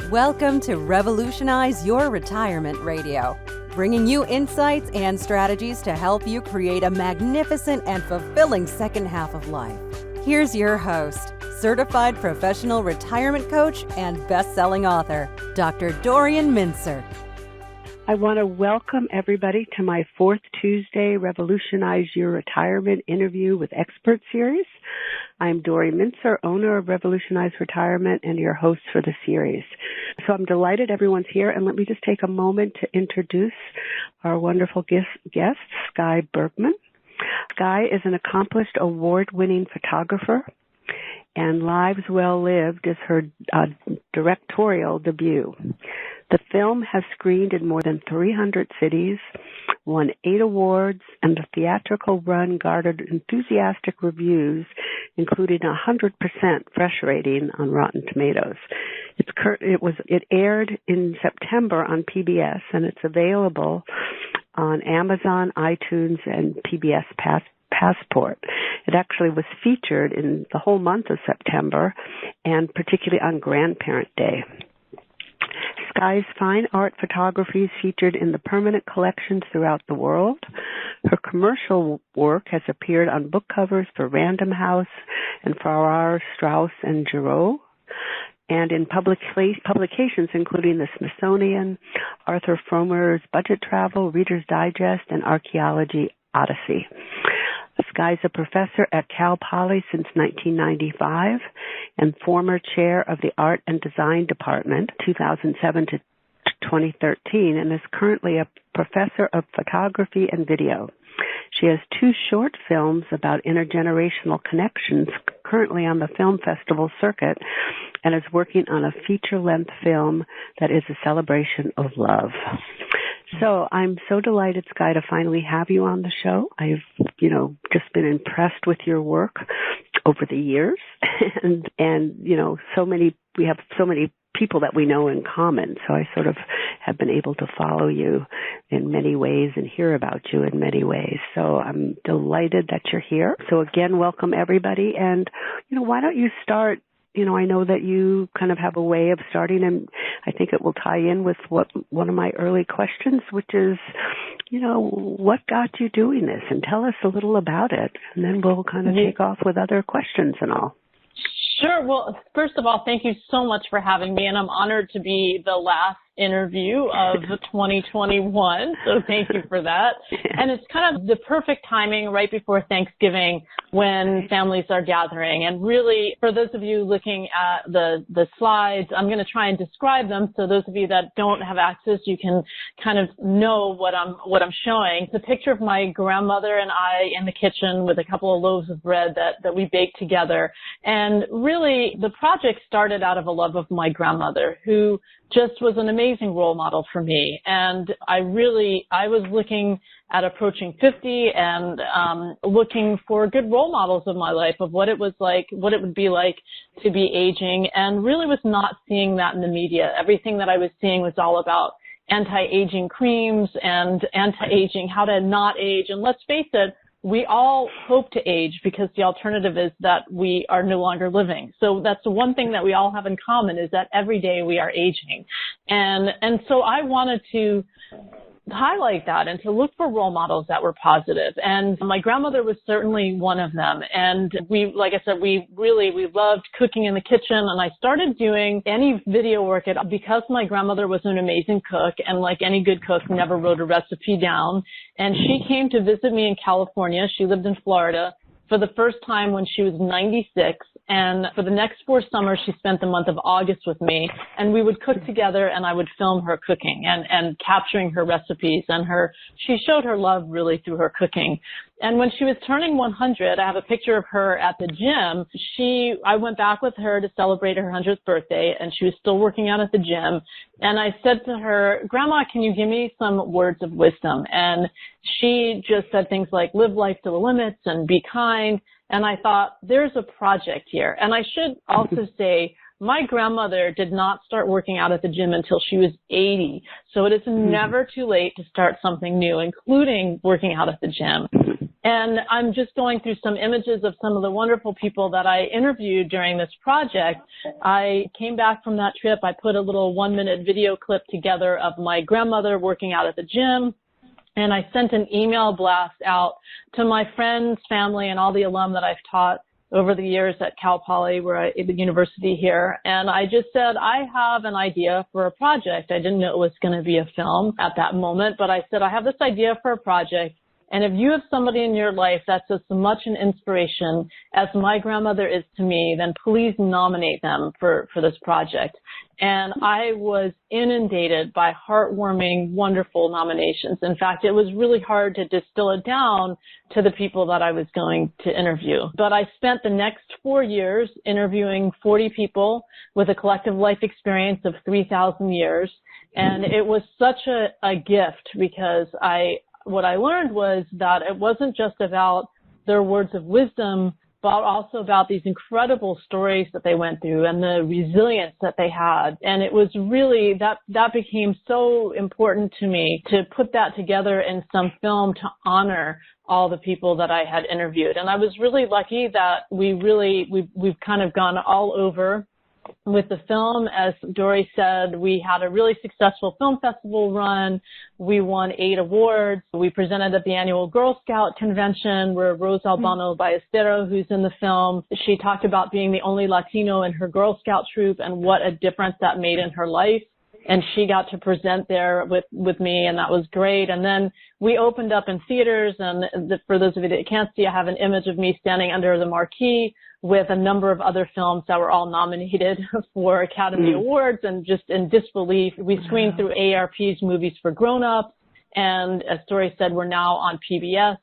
Welcome to Revolutionize Your Retirement Radio, bringing you insights and strategies to help you create a magnificent and fulfilling second half of life. Here's your host, certified professional retirement coach and best-selling author, Dr. Dorian Mintzer. I want to welcome everybody to my fourth Tuesday Revolutionize Your Retirement interview with expert series. I'm Dorian Mintzer, owner of Revolutionize Retirement and your host for the series. So I'm delighted everyone's here, and let me just take a moment to introduce our wonderful guest, Sky Bergman. Sky is an accomplished award-winning photographer, and Lives Well Lived is her directorial debut. The film has screened in more than 300 cities, won 8 awards, and the theatrical run garnered enthusiastic reviews, including 100% fresh rating on Rotten Tomatoes. It aired in September on PBS, and it's available on Amazon, iTunes, and PBS Passport. It actually was featured in the whole month of September, and particularly on Grandparent Day. Sky's fine art photography is featured in the permanent collections throughout the world. Her commercial work has appeared on book covers for Random House and Farrar, Straus Giroux, and in publications including the Smithsonian, Arthur Fromer's Budget Travel, Reader's Digest, and Archaeology Odyssey. Sky's a professor at Cal Poly since 1995 and former chair of the Art and Design Department 2007 to 2013, and is currently a professor of photography and video. She has 2 short films about intergenerational connections currently on the film festival circuit, and is working on a feature-length film that is a celebration of love. So I'm so delighted, Sky, to finally have you on the show. I've, just been impressed with your work over the years, and we have so many people that we know in common. So I sort of have been able to follow you in many ways and hear about you in many ways. So I'm delighted that you're here. So again, welcome everybody. And, why don't you start? I know that you kind of have a way of starting, and I think it will tie in with one of my early questions, which is, what got you doing this? And tell us a little about it, and then we'll kind of take off with other questions and all. Sure. Well, first of all, thank you so much for having me, and I'm honored to be the last interview of 2021, so thank you for that. And it's kind of the perfect timing right before Thanksgiving when families are gathering. And really, for those of you looking at the slides, I'm going to try and describe them so those of you that don't have access, you can kind of know what I'm showing. It's a picture of my grandmother and I in the kitchen with a couple of loaves of bread that we baked together. And really, the project started out of a love of my grandmother, who just was an amazing role model for me. And I was looking at approaching 50 and looking for good role models of my life, of what it would be like to be aging, and really was not seeing that in the media. Everything that I was seeing was all about anti-aging creams and anti-aging, how to not age. And let's face it, we all hope to age because the alternative is that we are no longer living. So that's the one thing that we all have in common, is that every day we are aging. And so I wanted to highlight that and to look for role models that were positive. And my grandmother was certainly one of them. And we loved cooking in the kitchen. And I started doing any video work because my grandmother was an amazing cook, and like any good cook, never wrote a recipe down. And she came to visit me in California. She lived in Florida for the first time when she was 96. And for the next 4 summers, she spent the month of August with me, and we would cook together, and I would film her cooking and capturing her recipes. And she showed her love really through her cooking. And when she was turning 100, I have a picture of her at the gym. I went back with her to celebrate her 100th birthday, and she was still working out at the gym. And I said to her, "Grandma, can you give me some words of wisdom?" And she just said things like, "Live life to the limits and be kind." And I thought, there's a project here. And I should also say, my grandmother did not start working out at the gym until she was 80. So it is never too late to start something new, including working out at the gym. And I'm just going through some images of some of the wonderful people that I interviewed during this project. I came back from that trip. I put a little 1-minute video clip together of my grandmother working out at the gym. And I sent an email blast out to my friends, family, and all the alum that I've taught over the years at Cal Poly, the university here. And I just said, I have an idea for a project. I didn't know it was going to be a film at that moment, but I said, I have this idea for a project. And if you have somebody in your life that's as much an inspiration as my grandmother is to me, then please nominate them for this project. And I was inundated by heartwarming, wonderful nominations. In fact, it was really hard to distill it down to the people that I was going to interview. But I spent the next 4 years interviewing 40 people with a collective life experience of 3,000 years. And it was such a gift because what I learned was that it wasn't just about their words of wisdom, but also about these incredible stories that they went through and the resilience that they had. And it was really, that became so important to me to put that together in some film to honor all the people that I had interviewed. And I was really lucky that we've kind of gone all over with the film. As Dory said, we had a really successful film festival run. We won 8 awards. We presented at the annual Girl Scout convention where Rose Albano Ballesteros, who's in the film, she talked about being the only Latino in her Girl Scout troop and what a difference that made in her life. And she got to present there with me, and that was great. And then we opened up in theaters, and for those of you that can't see, I have an image of me standing under the marquee with a number of other films that were all nominated for Academy Awards, and just in disbelief, we screened through AARP's Movies for Grown-Ups, and as Dory said, we're now on PBS.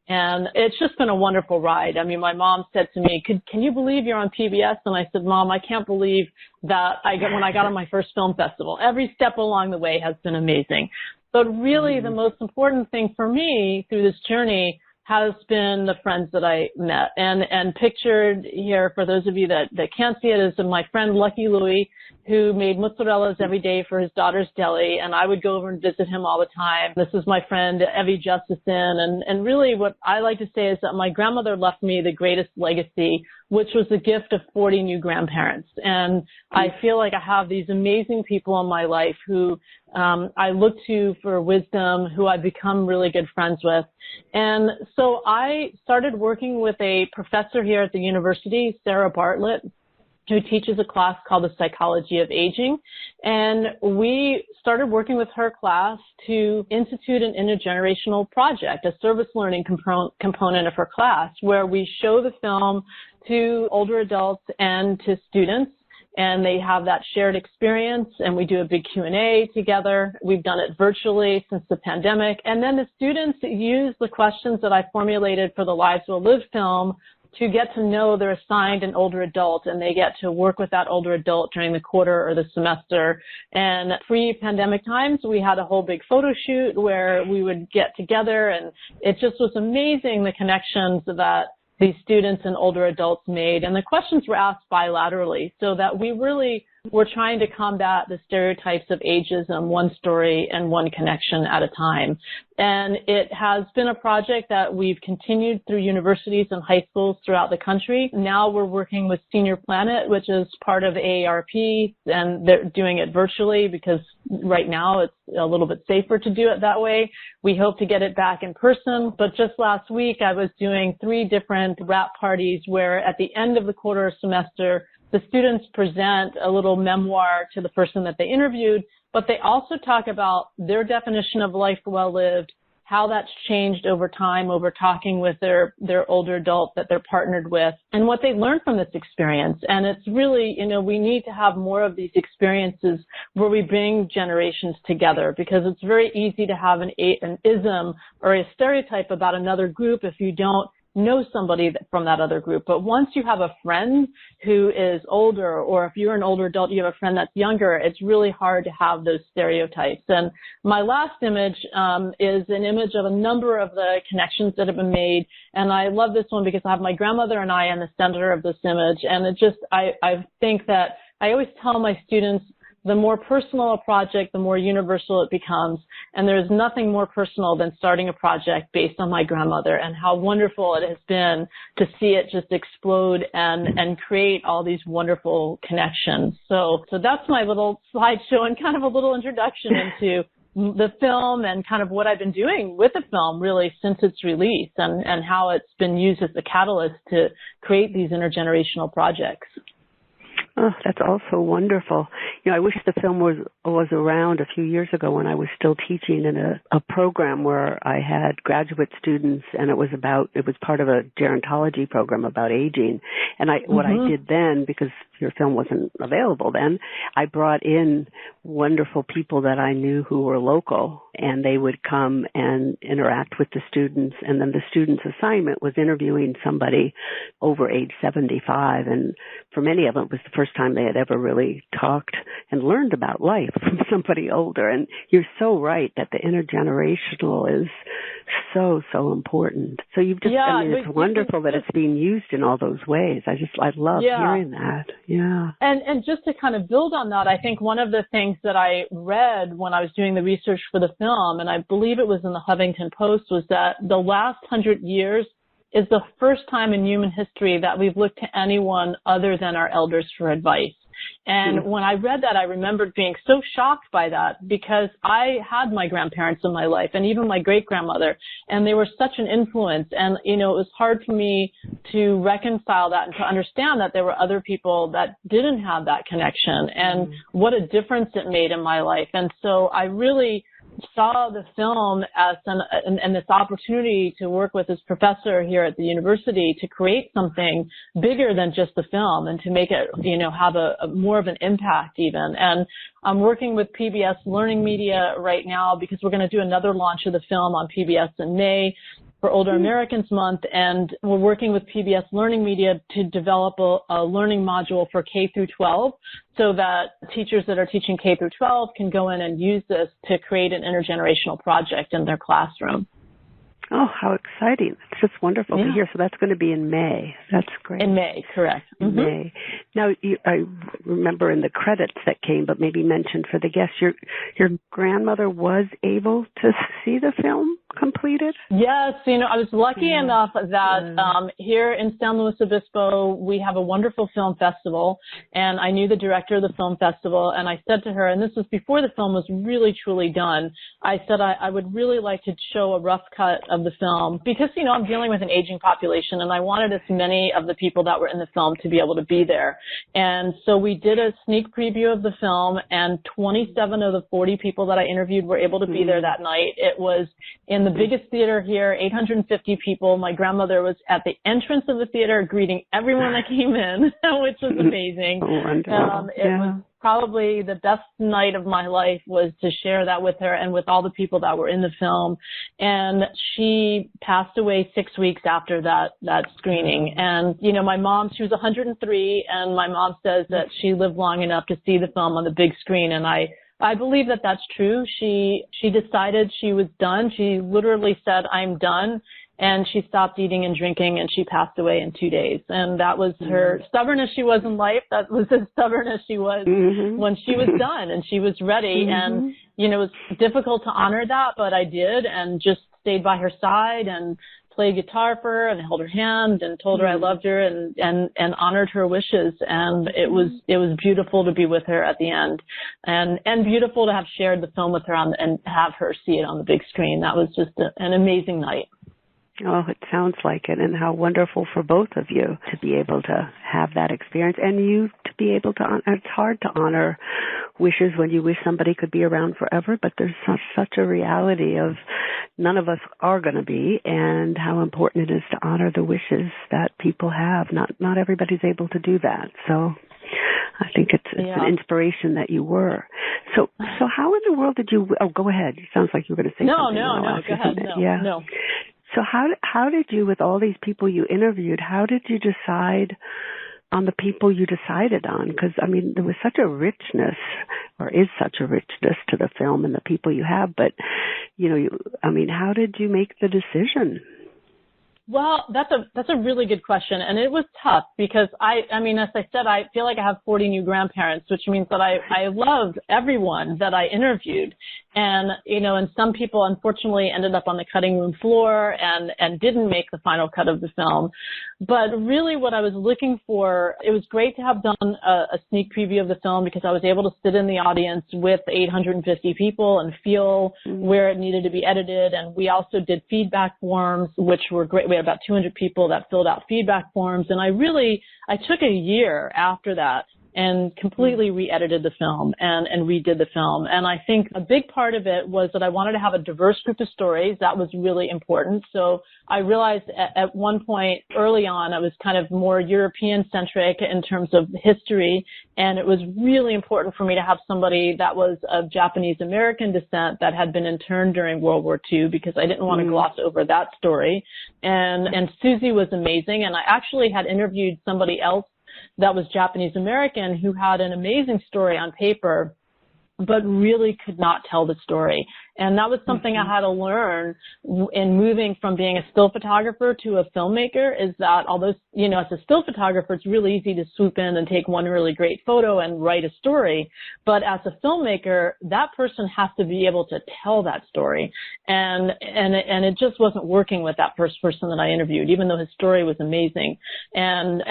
And it's just been a wonderful ride. I mean, my mom said to me, can you believe you're on PBS? And I said, Mom, I can't believe that when I got on my first film festival. Every step along the way has been amazing. But really, the most important thing for me through this journey has been the friends that I met. And pictured here, for those of you that can't see it, is my friend Lucky Louie, who made mozzarellas every day for his daughter's deli, and I would go over and visit him all the time. This is my friend Evie Justison, and really what I like to say is that my grandmother left me the greatest legacy, which was the gift of 40 new grandparents. And I feel like I have these amazing people in my life who I look to for wisdom, who I've become really good friends with. And so I started working with a professor here at the university, Sarah Bartlett, who teaches a class called The Psychology of Aging. And we started working with her class to institute an intergenerational project, a service learning component of her class, where we show the film to older adults and to students, and they have that shared experience, and we do a big Q&A together. We've done it virtually since the pandemic. And then the students use the questions that I formulated for the Lives Well Lived film to get to know their assigned an older adult, and they get to work with that older adult during the quarter or the semester. And pre-pandemic times, we had a whole big photo shoot where we would get together, and it just was amazing, the connections that these students and older adults made. And the questions were asked bilaterally, so that we really were trying to combat the stereotypes of ageism, one story and one connection at a time. And it has been a project that we've continued through universities and high schools throughout the country. Now we're working with Senior Planet, which is part of AARP, and they're doing it virtually because right now it's a little bit safer to do it that way. We hope to get it back in person. But just last week, I was doing 3 different wrap parties where at the end of the quarter semester, the students present a little memoir to the person that they interviewed, but they also talk about their definition of life well lived, how that's changed over time, over talking with their older adult that they're partnered with, and what they learned from this experience. And it's really, we need to have more of these experiences where we bring generations together, because it's very easy to have an ism or a stereotype about another group if you don't know somebody from that other group. But once you have a friend who is older, or if you're an older adult, you have a friend that's younger, it's really hard to have those stereotypes. And my last image is an image of a number of the connections that have been made. And I love this one because I have my grandmother and I in the center of this image. And it just, I think that I always tell my students, the more personal a project, the more universal it becomes. And there is nothing more personal than starting a project based on my grandmother, and how wonderful it has been to see it just explode and create all these wonderful connections. So that's my little slideshow and kind of a little introduction into the film and kind of what I've been doing with the film really since its release, and how it's been used as a catalyst to create these intergenerational projects. Oh, that's also wonderful. I wish the film was around a few years ago when I was still teaching in a program where I had graduate students, and it was part of a gerontology program about aging. And what I did then, because your film wasn't available then, I brought in wonderful people that I knew who were local, and they would come and interact with the students. And then the students' assignment was interviewing somebody over age 75. And for many of them, it was the first time they had ever really talked and learned about life from somebody older. And you're so right that the intergenerational is so, so important. So you've just, it's wonderful that it's being used in all those ways. I love hearing that. Yeah. And just to kind of build on that, I think one of the things that I read when I was doing the research for the film, and I believe it was in the Huffington Post, was that the last 100 years is the first time in human history that we've looked to anyone other than our elders for advice. And when I read that, I remembered being so shocked by that, because I had my grandparents in my life and even my great-grandmother, and they were such an influence. And, it was hard for me to reconcile that and to understand that there were other people that didn't have that connection, and what a difference it made in my life. And so I really saw the film as and this opportunity to work with this professor here at the university to create something bigger than just the film, and to make it, have a more of an impact even. And I'm working with PBS Learning Media right now, because we're going to do another launch of the film on PBS in May for Older Americans Month, and we're working with PBS Learning Media to develop a learning module for K through 12, so that teachers that are teaching K through 12 can go in and use this to create an intergenerational project in their classroom. Oh, how exciting. It's just wonderful to hear. So that's going to be in May. That's great. In May, correct. In May. Now, I remember in the credits that came, but maybe mentioned for the guests, your grandmother was able to see the film completed? Yes, I was lucky enough that here in San Luis Obispo, we have a wonderful film festival, and I knew the director of the film festival, and I said to her, and this was before the film was really truly done, I said I would really like to show a rough cut of the film, because, I'm dealing with an aging population, and I wanted as many of the people that were in the film to be able to be there. And so we did a sneak preview of the film, and 27 of the 40 people that I interviewed were able to be there that night. It was in the biggest theater here, 850 people. My grandmother was at the entrance of the theater greeting everyone that came in, which was amazing. It was probably the best night of my life, was to share that with her and with all the people that were in the film. And she passed away 6 weeks after that screening. And, my mom, she was 103, and my mom says that she lived long enough to see the film on the big screen. And I believe that that's true. She decided she was done. She literally said, "I'm done." And she stopped eating and drinking, and she passed away in 2 days. And that was her, stubborn as she was in life, that was as stubborn as she was when she was done and she was ready. And, it was difficult to honor that, but I did, and just stayed by her side and played guitar for her and held her hand and told her I loved her and honored her wishes. And it was beautiful to be with her at the end, and beautiful to have shared the film with her and have her see it on the big screen. That was just an amazing night. Oh, it sounds like it, and how wonderful for both of you to be able to have that experience, and you to be able to, it's hard to honor wishes when you wish somebody could be around forever, but there's such a reality of none of us are going to be, and how important it is to honor the wishes that people have. Not everybody's able to do that, so I think it's an inspiration that you were. So how in the world did you, go ahead. It sounds like you were going to say something. No, go ahead. No. So how did you, with all these people you interviewed, how did you decide on the people you decided on? Because, there was such a richness, or is such a richness to the film and the people you have, but, how did you make the decision? Well, that's a really good question, and it was tough because I mean, as I said, I feel like I have 40 new grandparents, which means that I loved everyone that I interviewed, and and some people unfortunately ended up on the cutting room floor and didn't make the final cut of the film. But really, what I was looking for, it was great to have done a sneak preview of the film because I was able to sit in the audience with 850 people and feel where it needed to be edited, and we also did feedback forms, which were great. We had about 200 people that filled out feedback forms, and I took a year after that and completely re-edited the film and redid the film. And I think a big part of it was that I wanted to have a diverse group of stories. That was really important. So I realized at one point early on, I was kind of more European-centric in terms of history, and it was really important for me to have somebody that was of Japanese-American descent that had been interned during World War II because I didn't want to gloss over that story. And Susie was amazing, and I actually had interviewed somebody else that was Japanese American who had an amazing story on paper, but really could not tell the story. And that was something I had to learn in moving from being a still photographer to a filmmaker, is that although, as a still photographer, it's really easy to swoop in and take one really great photo and write a story. But as a filmmaker, that person has to be able to tell that story. And it just wasn't working with that first person that I interviewed, even though his story was amazing. And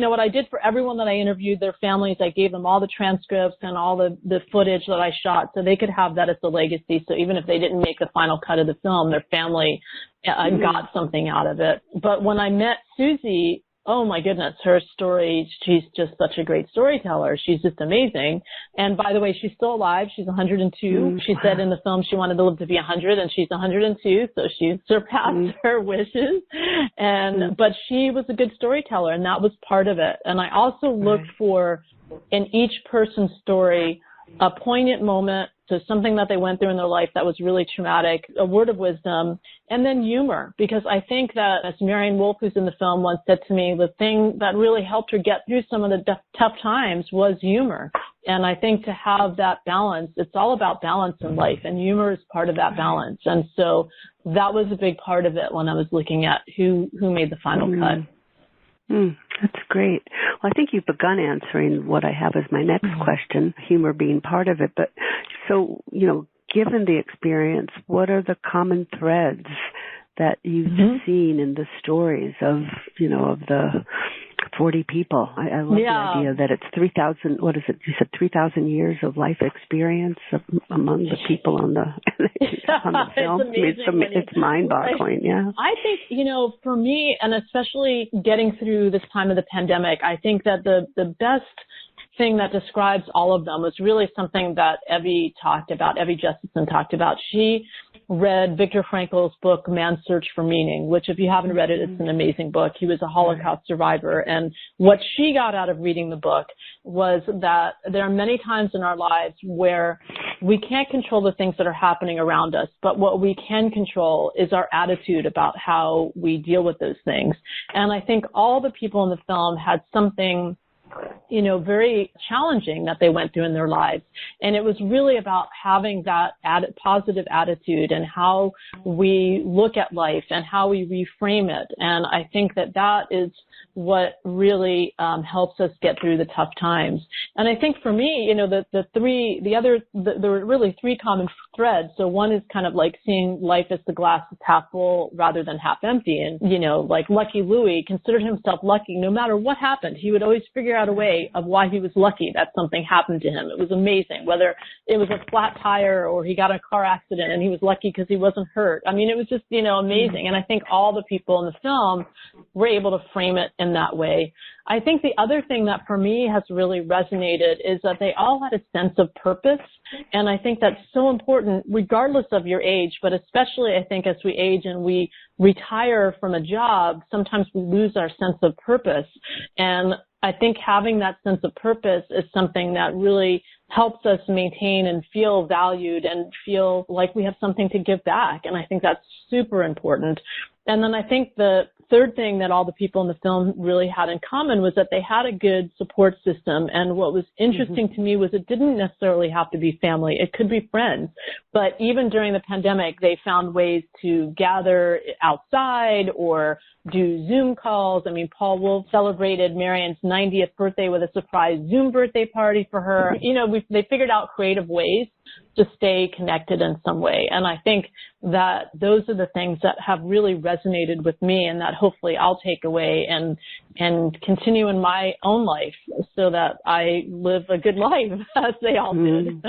what I did for everyone that I interviewed, their families, I gave them all the transcripts and all the footage that I shot so they could have that as a legacy. So even if they didn't make the final cut of the film, their family got something out of it. But when I met Susie, oh my goodness, her story, she's just such a great storyteller. She's just amazing. And by the way, she's still alive. She's 102. She said in the film she wanted to live to be 100, and she's 102, so she surpassed her wishes. But she was a good storyteller, and that was part of it. And I also looked for, in each person's story, a poignant moment, so something that they went through in their life that was really traumatic, a word of wisdom, and then humor. Because I think that, as Marion Wolf, who's in the film, once said to me, the thing that really helped her get through some of the tough times was humor. And I think to have that balance, it's all about balance in life, and humor is part of that balance. And so that was a big part of it when I was looking at who made the final cut. That's great. Well, I think you've begun answering what I have as my next question, humor being part of it. But so, given the experience, what are the common threads that you've seen in the stories of the 40 people? I love the idea that it's 3,000, what is it? You said 3,000 years of life experience among the people on the film. It's mind-boggling, yeah. I think, for me, and especially getting through this time of the pandemic, I think that the best thing that describes all of them was really something that Evie Justison talked about. She read Viktor Frankl's book, Man's Search for Meaning, which, if you haven't read it, it's an amazing book. He was a Holocaust survivor. And what she got out of reading the book was that there are many times in our lives where we can't control the things that are happening around us, but what we can control is our attitude about how we deal with those things. And I think all the people in the film had something very challenging that they went through in their lives. And it was really about having that positive attitude and how we look at life and how we reframe it. And I think that is what really helps us get through the tough times. And I think for me, there were really three common threads. So one is kind of like seeing life as the glass is half full rather than half empty. And, like Lucky Louie considered himself lucky. No matter what happened, he would always figure out a way of why he was lucky that something happened to him. It was amazing, whether it was a flat tire or he got in a car accident and he was lucky because he wasn't hurt. I mean, it was just, amazing. And I think all the people in the film were able to frame it in that way. I think the other thing that for me has really resonated is that they all had a sense of purpose. And I think that's so important regardless of your age, but especially I think as we age and we retire from a job, sometimes we lose our sense of purpose. And I think having that sense of purpose is something that really helps us maintain and feel valued and feel like we have something to give back. And I think that's super important. And then I think the third thing that all the people in the film really had in common was that they had a good support system. And what was interesting to me was it didn't necessarily have to be family. It could be friends. But even during the pandemic, they found ways to gather outside or do Zoom calls. I mean, Paul Wolf celebrated Marian's 90th birthday with a surprise Zoom birthday party for her. You know, they figured out creative ways to stay connected in some way. And I think that those are the things that have really resonated with me and that hopefully I'll take away and continue in my own life so that I live a good life as they all did.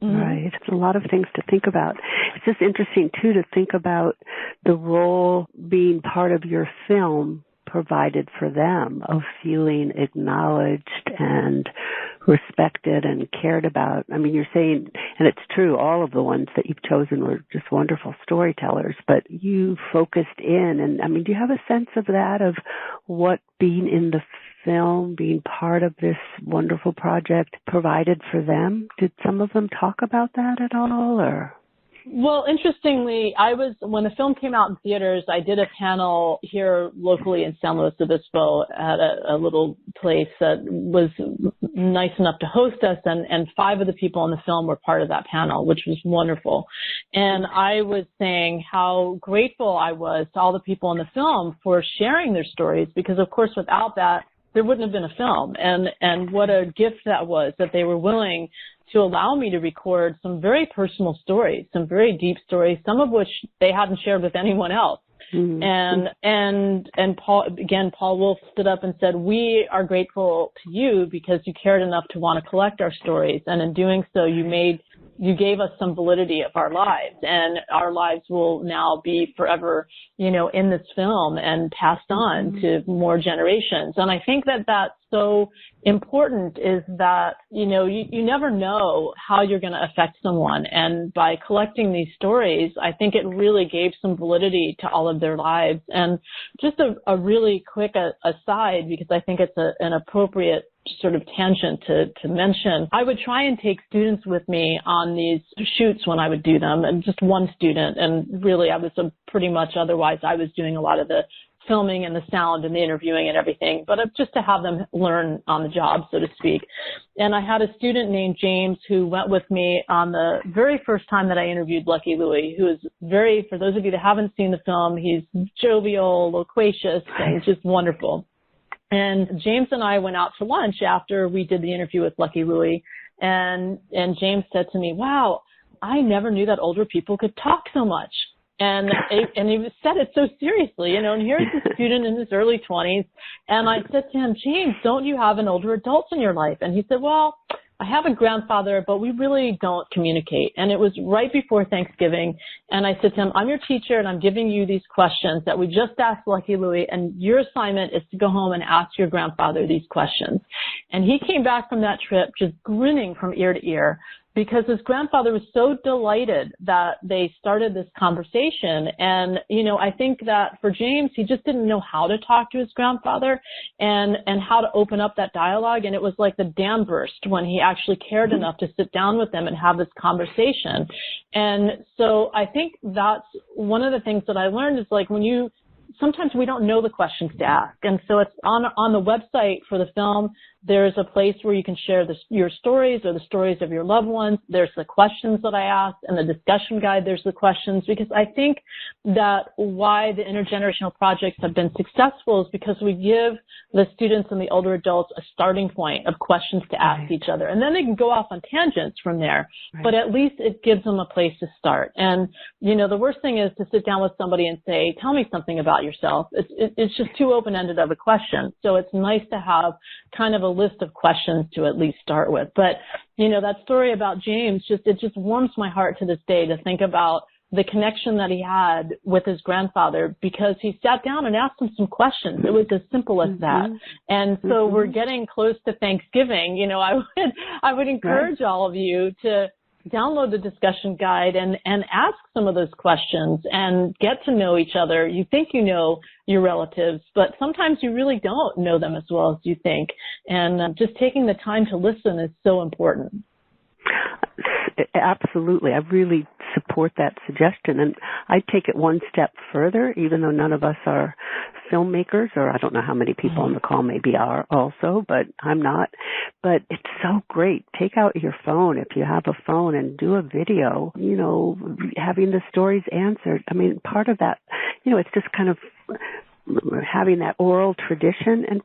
Right. It's a lot of things to think about. It's just interesting, too, to think about the role being part of your film provided for them of feeling acknowledged and respected and cared about. I mean, you're saying, and it's true, all of the ones that you've chosen were just wonderful storytellers, but you focused in. And I mean, do you have a sense of that, of what being in the film, being part of this wonderful project provided for them? Did some of them talk about that at all, or? Well, interestingly, when the film came out in theaters, I did a panel here locally in San Luis Obispo at a little place that was nice enough to host us, and 5 of the people in the film were part of that panel, which was wonderful. And I was saying how grateful I was to all the people in the film for sharing their stories, because of course without that, there wouldn't have been a film. And what a gift that was, that they were willing to allow me to record some very personal stories, some very deep stories, some of which they hadn't shared with anyone else. And Paul Wolf stood up and said, "We are grateful to you because you cared enough to want to collect our stories. And in doing so, you gave us some validity of our lives, and our lives will now be forever, you know, in this film and passed on to more generations." And I think that that's so important, is that, you know, you never know how you're going to affect someone. And by collecting these stories, I think it really gave some validity to all of their lives. And just a really quick aside, because I think it's an appropriate sort of tangent to mention, I would try and take students with me on these shoots when I would do them, and just one student. And really, I was pretty much, otherwise I was doing a lot of the filming and the sound and the interviewing and everything, but just to have them learn on the job, so to speak. And I had a student named James who went with me on the very first time that I interviewed Lucky Louie, who is for those of you that haven't seen the film, he's jovial, loquacious, and just wonderful. And James and I went out to lunch after we did the interview with Lucky Louie, and James said to me, "Wow, I never knew that older people could talk so much." And he said it so seriously, you know, and here's a student in his early 20s. And I said to him, "James, don't you have an older adult in your life?" And he said, "Well, I have a grandfather, but we really don't communicate." And it was right before Thanksgiving. And I said to him, "I'm your teacher, and I'm giving you these questions that we just asked Lucky Louie, and your assignment is to go home and ask your grandfather these questions." And he came back from that trip just grinning from ear to ear, because his grandfather was so delighted that they started this conversation. And, you know, I think that for James, he just didn't know how to talk to his grandfather and how to open up that dialogue. And it was like the dam burst when he actually cared enough to sit down with them and have this conversation. And so I think that's one of the things that I learned, is like, sometimes we don't know the questions to ask. And so it's on the website for the film, there's a place where you can share your stories or the stories of your loved ones. There's the questions that I asked, and the discussion guide, there's the questions, because I think that why the intergenerational projects have been successful is because we give the students and the older adults a starting point of questions to ask each other. And then they can go off on tangents from there, but at least it gives them a place to start. And, you know, the worst thing is to sit down with somebody and say, "Tell me something about yourself." It's just too open-ended of a question. So it's nice to have kind of a list of questions to at least start with. But, you know, that story about James, it just warms my heart to this day to think about the connection that he had with his grandfather, because he sat down and asked him some questions. It was as simple as that. And so we're getting close to Thanksgiving. You know, I would encourage all of you to download the discussion guide and ask some of those questions and get to know each other. You think you know your relatives, but sometimes you really don't know them as well as you think. And just taking the time to listen is so important. Absolutely. I really support that suggestion. And I'd take it one step further, even though none of us are filmmakers, or I don't know how many people on the call maybe are also, but I'm not. But it's so great. Take out your phone if you have a phone and do a video, you know, having the stories answered. I mean, part of that, you know, it's just kind of having that oral tradition, and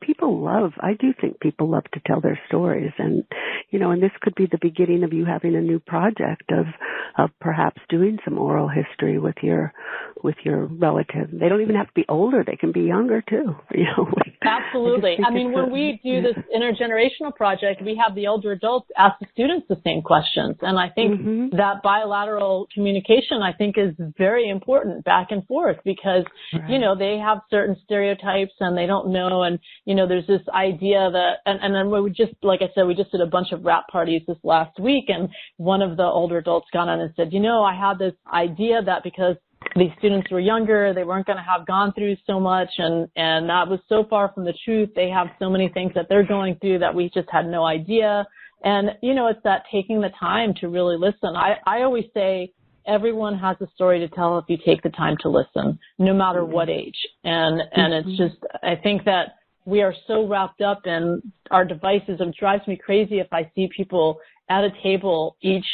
I do think people love to tell their stories, and, you know, and this could be the beginning of you having a new project of perhaps doing some oral history with your relative. They don't even have to be older; they can be younger too. You know. Absolutely. I mean, when we do this intergenerational project, we have the older adults ask the students the same questions, and I think that bilateral communication, I think, is very important back and forth because, you know, they have certain stereotypes and they don't know, and, you know, there's this idea that, and then we just, like I said, we just did a bunch of wrap parties this last week, and one of the older adults got on and said, you know, I had this idea that because these students were younger, they weren't going to have gone through so much, and that was so far from the truth. They have so many things that they're going through that we just had no idea. And, you know, it's that taking the time to really listen. I always say everyone has a story to tell if you take the time to listen, no matter what age. And it's just, I think that we are so wrapped up in our devices. It drives me crazy if I see people at a table each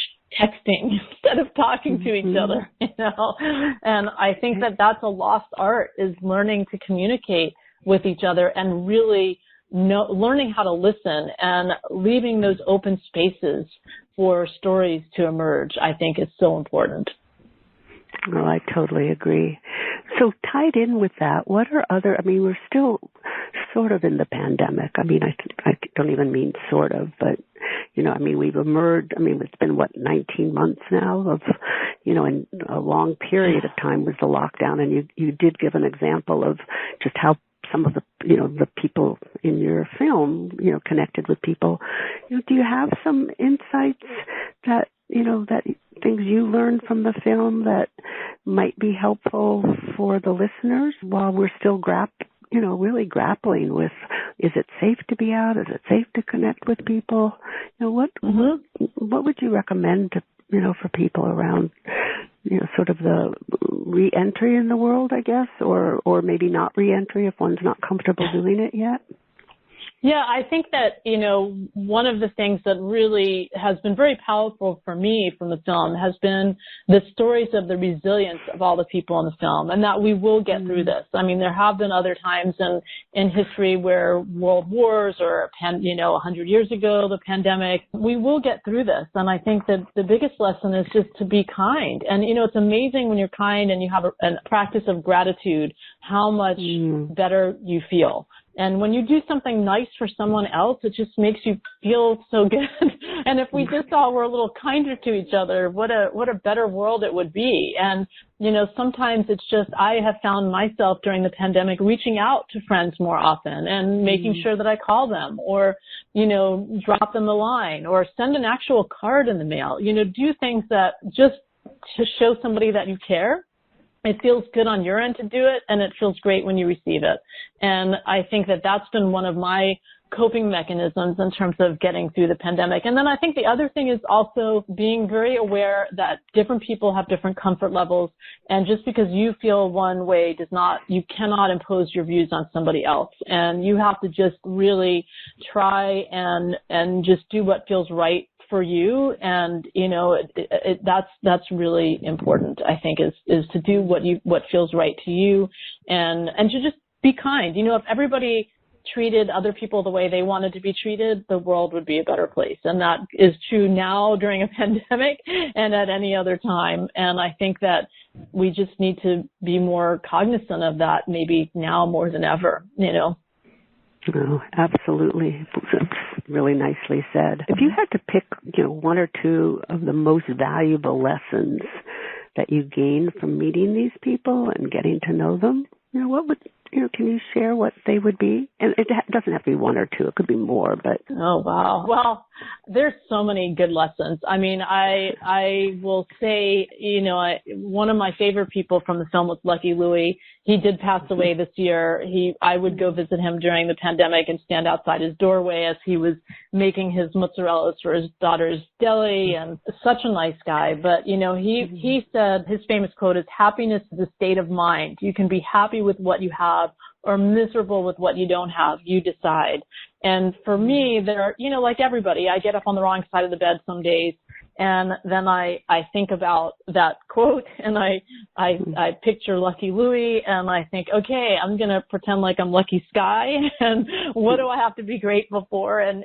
texting instead of talking to each other, you know. And I think that that's a lost art, is learning to communicate with each other and really learning how to listen and leaving those open spaces for stories to emerge, I think, is so important. Oh, I totally agree. So tied in with that, what are other, I mean, we're still sort of in the pandemic. I mean, I don't even mean sort of, but, you know, I mean, we've emerged, I mean, it's been, 19 months now of, you know, and a long period of time was the lockdown. And you did give an example of just how some of the, you know, the people in your film, you know, connected with people. You know, do you have some insights that, you know, that things you learned from the film that might be helpful for the listeners while we're still really grappling with, is it safe to be out? Is it safe to connect with people? You know, what would you recommend to, you know, for people around, you know, sort of the re-entry in the world, I guess, or maybe not re-entry if one's not comfortable doing it yet? Yeah, I think that, you know, one of the things that really has been very powerful for me from the film has been the stories of the resilience of all the people in the film, and that we will get through this. I mean, there have been other times in history where world wars or, 100 years ago, the pandemic, we will get through this. And I think that the biggest lesson is just to be kind. And, you know, it's amazing when you're kind and you have a practice of gratitude, how much better you feel. And when you do something nice for someone else, it just makes you feel so good. And if we just all were a little kinder to each other, what a better world it would be. And, you know, sometimes it's just, I have found myself during the pandemic reaching out to friends more often and making sure that I call them or, you know, drop them a line or send an actual card in the mail. You know, do things that just to show somebody that you care. It feels good on your end to do it, and it feels great when you receive it. And I think that that's been one of my coping mechanisms in terms of getting through the pandemic. And then I think the other thing is also being very aware that different people have different comfort levels, and just because you feel one way you cannot impose your views on somebody else. And you have to just really try and just do what feels right for you. And, you know, that's really important, I think, is to do what feels right to you and to just be kind. You know, if everybody treated other people the way they wanted to be treated, the world would be a better place. And that is true now during a pandemic and at any other time. And I think that we just need to be more cognizant of that, maybe now more than ever, you know. Oh, absolutely. That's really nicely said. If you had to pick, you know, one or two of the most valuable lessons that you gained from meeting these people and getting to know them, you know, what would can you share what they would be? And it doesn't have to be one or two. It could be more, but. Oh, wow. Well, there's so many good lessons. I mean, I will say, one of my favorite people from the film was Lucky Louie. He did pass away this year. I would go visit him during the pandemic and stand outside his doorway as he was making his mozzarellas for his daughter's deli, and such a nice guy. But, he said, his famous quote is, "Happiness is a state of mind. You can be happy with what you have or miserable with what you don't have. You decide." And for me, like everybody, I get up on the wrong side of the bed some days. And then I think about that quote, and I picture Lucky Louie, and I think, okay, I'm going to pretend like I'm Lucky Sky, and what do I have to be grateful for? And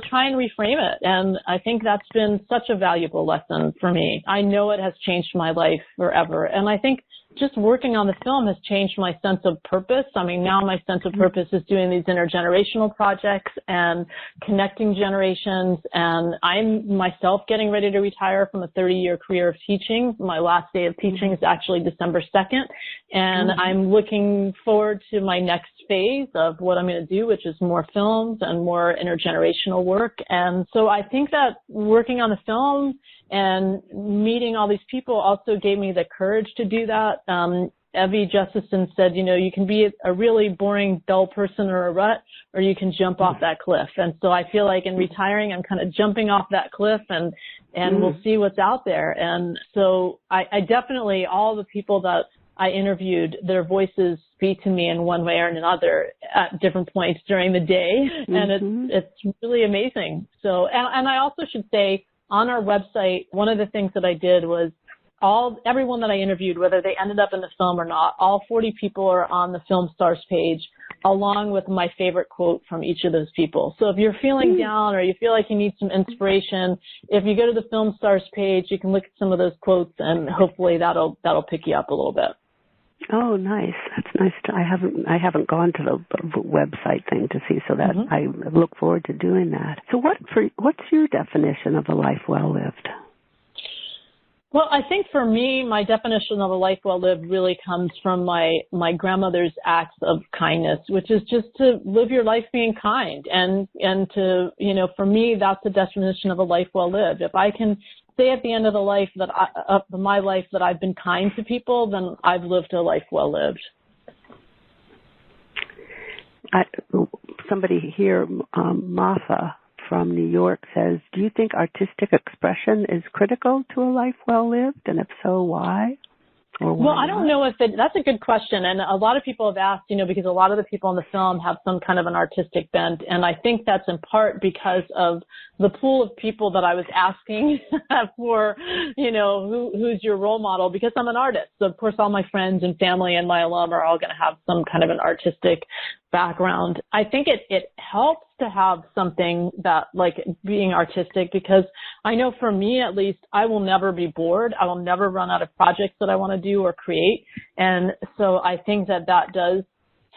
try and reframe it. And I think that's been such a valuable lesson for me. I know it has changed my life forever. And I think just working on the film has changed my sense of purpose. I mean, now my sense of purpose is doing these intergenerational projects and connecting generations. And I'm myself getting ready to retire from a 30-year career of teaching. My last day of teaching is actually December 2nd. And I'm looking forward to my next phase of what I'm going to do, which is more films and more intergenerational work. And so I think that working on the film and meeting all these people also gave me the courage to do that. Evie Justison said, you can be a really boring, dull person or a rut, or you can jump off that cliff. And so I feel like in retiring, I'm kind of jumping off that cliff, and we'll see what's out there. And so I definitely, all the people that I interviewed, their voices speak to me in one way or another at different points during the day. And it's really amazing. So, and I also should say, on our website, one of the things that I did was everyone that I interviewed, whether they ended up in the film or not, all 40 people are on the Film Stars page, along with my favorite quote from each of those people. So if you're feeling down or you feel like you need some inspiration, if you go to the Film Stars page, you can look at some of those quotes, and hopefully that'll pick you up a little bit. Oh, nice. That's nice. I haven't gone to the website thing to see, so that I look forward to doing that. So what's your definition of a life well lived? Well, I think for me, my definition of a life well lived really comes from my grandmother's acts of kindness, which is just to live your life being kind. And to, for me, that's the definition of a life well lived. If I can say at the end of my life that I've been kind to people, then I've lived a life well lived. Somebody here, Martha from New York, says, do you think artistic expression is critical to a life well lived? And if so, why? Well, I don't know that's a good question. And a lot of people have asked, because a lot of the people in the film have some kind of an artistic bent. And I think that's in part because of the pool of people that I was asking for, who's your role model? Because I'm an artist. So of course, all my friends and family and my alum are all going to have some kind of an artistic background. I think it helps to have something that, like, being artistic, because I know for me at least, I will never be bored. I will never run out of projects that I want to do or create. And so I think that does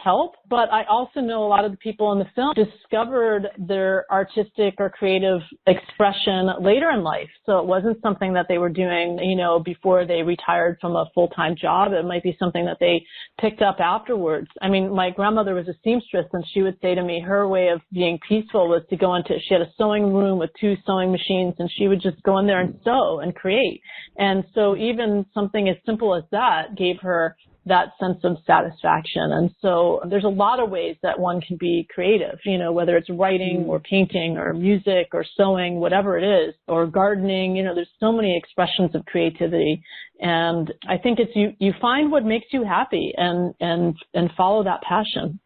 help. But I also know a lot of the people in the film discovered their artistic or creative expression later in life. So it wasn't something that they were doing, before they retired from a full-time job. It might be something that they picked up afterwards. I mean, my grandmother was a seamstress, and she would say to me, her way of being peaceful was to go she had a sewing room with 2 sewing machines, and she would just go in there and sew and create. And so even something as simple as that gave her that sense of satisfaction. And so there's a lot of ways that one can be creative, whether it's writing or painting or music or sewing, whatever it is, or gardening. There's so many expressions of creativity. And I think it's you find what makes you happy and follow that passion.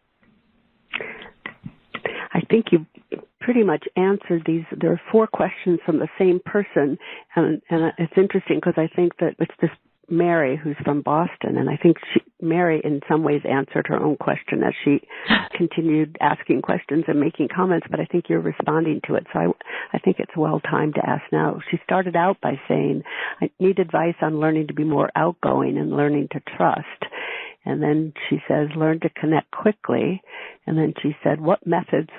I think you pretty much answered these. There are 4 questions from the same person. And it's interesting because I think that it's this Mary, who's from Boston, and I think Mary in some ways answered her own question as she continued asking questions and making comments, but I think you're responding to it, so I think it's well timed to ask now. She started out by saying, I need advice on learning to be more outgoing and learning to trust. And then she says, learn to connect quickly. And then she said, what methods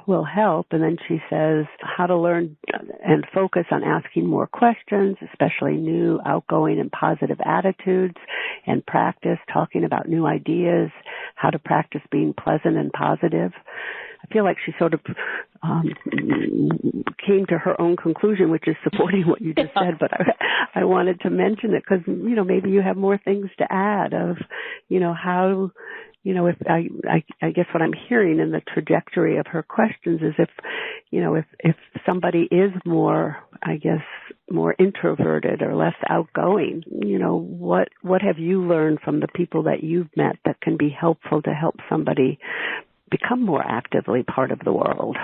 will help? And then she says, how to learn and focus on asking more questions, especially new, outgoing, and positive attitudes, and practice talking about new ideas, how to practice being pleasant and positive. I feel like she sort of came to her own conclusion, which is supporting what you just said, but I wanted to mention it because, maybe you have more things to add of, how, if I guess what I'm hearing in the trajectory of her questions is if somebody is more, I guess, more introverted or less outgoing, what have you learned from the people that you've met that can be helpful to help somebody become more actively part of the world?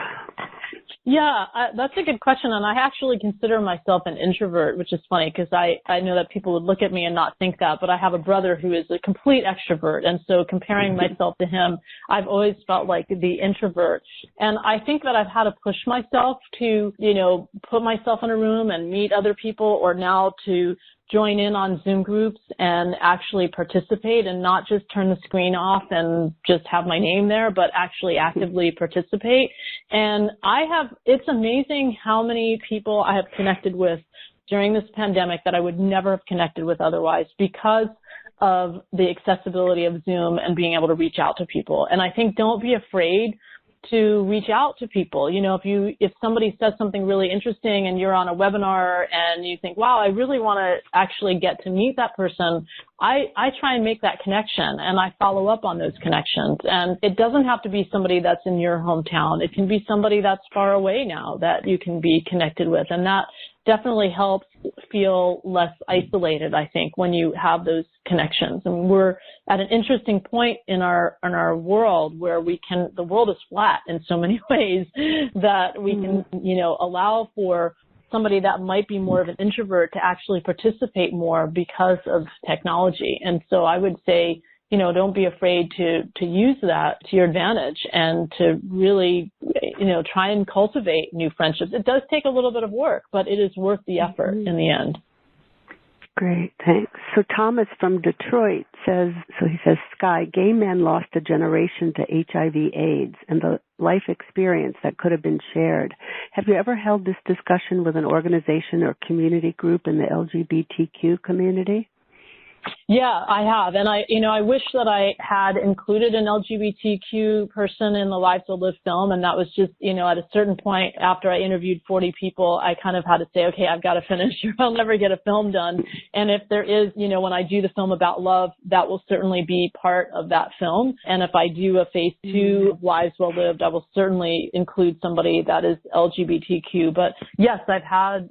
Yeah, that's a good question. And I actually consider myself an introvert, which is funny because I know that people would look at me and not think that, but I have a brother who is a complete extrovert. And so comparing myself to him, I've always felt like the introvert. And I think that I've had to push myself to, put myself in a room and meet other people, or now to join in on Zoom groups and actually participate and not just turn the screen off and just have my name there, but actually actively participate. And it's amazing how many people I have connected with during this pandemic that I would never have connected with otherwise because of the accessibility of Zoom and being able to reach out to people. And I think don't be afraid to reach out to people. If somebody says something really interesting and you're on a webinar and you think, wow, I really want to actually get to meet that person, I try and make that connection and I follow up on those connections. And it doesn't have to be somebody that's in your hometown. It can be somebody that's far away now that you can be connected with. And that definitely helps feel less isolated, I think, when you have those connections. And we're at an interesting point in our world where the world is flat in so many ways that we can, allow for somebody that might be more of an introvert to actually participate more because of technology. And so I would say, don't be afraid to use that to your advantage and to really, try and cultivate new friendships. It does take a little bit of work, but it is worth the effort in the end. Great, thanks. So Thomas from Detroit says, Sky, gay men lost a generation to HIV/AIDS and the life experience that could have been shared. Have you ever held this discussion with an organization or community group in the LGBTQ community? Yeah, I have. And I wish that I had included an LGBTQ person in the Lives Will Live film. And that was just, at a certain point after I interviewed 40 people, I kind of had to say, okay, I've got to finish or I'll never get a film done. And if there is, when I do the film about love, that will certainly be part of that film. And if I do a phase 2 of Lives Well Lived, I will certainly include somebody that is LGBTQ. But yes,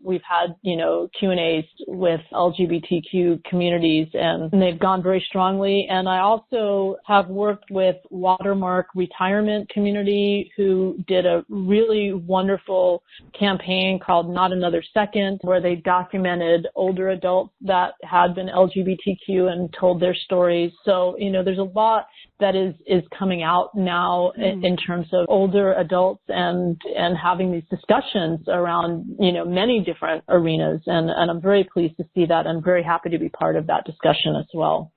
we've had, Q&As with LGBTQ communities, and they've gone very strongly. And I also have worked with Watermark Retirement Community, who did a really wonderful campaign called Not Another Second, where they documented older adults that had been LGBTQ and told their stories. So, there's a lot that is coming out now in terms of older adults and having these discussions around, many different arenas. And I'm very pleased to see that. I'm very happy to be part of that discussion as well.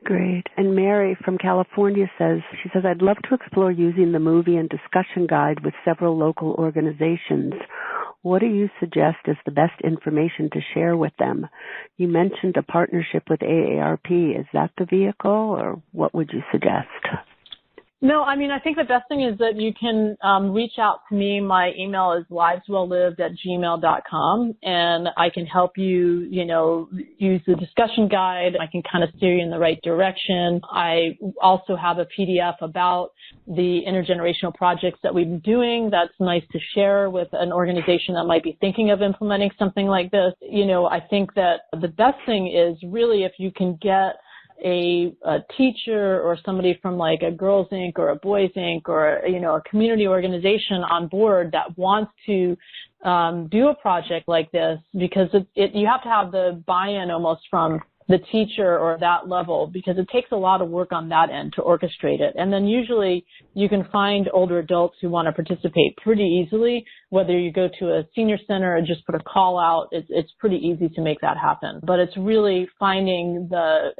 Great. And Mary from California says, I'd love to explore using the movie and discussion guide with several local organizations. What do you suggest is the best information to share with them? You mentioned a partnership with AARP. Is that the vehicle, or what would you suggest? No, I think the best thing is that you can reach out to me. My email is liveswelllived@gmail.com, and I can help you, use the discussion guide. I can kind of steer you in the right direction. I also have a PDF about the intergenerational projects that we've been doing that's nice to share with an organization that might be thinking of implementing something like this. I think that the best thing is really if you can get a teacher or somebody from like a Girls Inc. or a Boys Inc. or, a community organization on board that wants to do a project like this, because you have to have the buy-in almost from the teacher or that level, because it takes a lot of work on that end to orchestrate it. And then usually you can find older adults who want to participate pretty easily, whether you go to a senior center or just put a call out. It's pretty easy to make that happen. But it's really finding the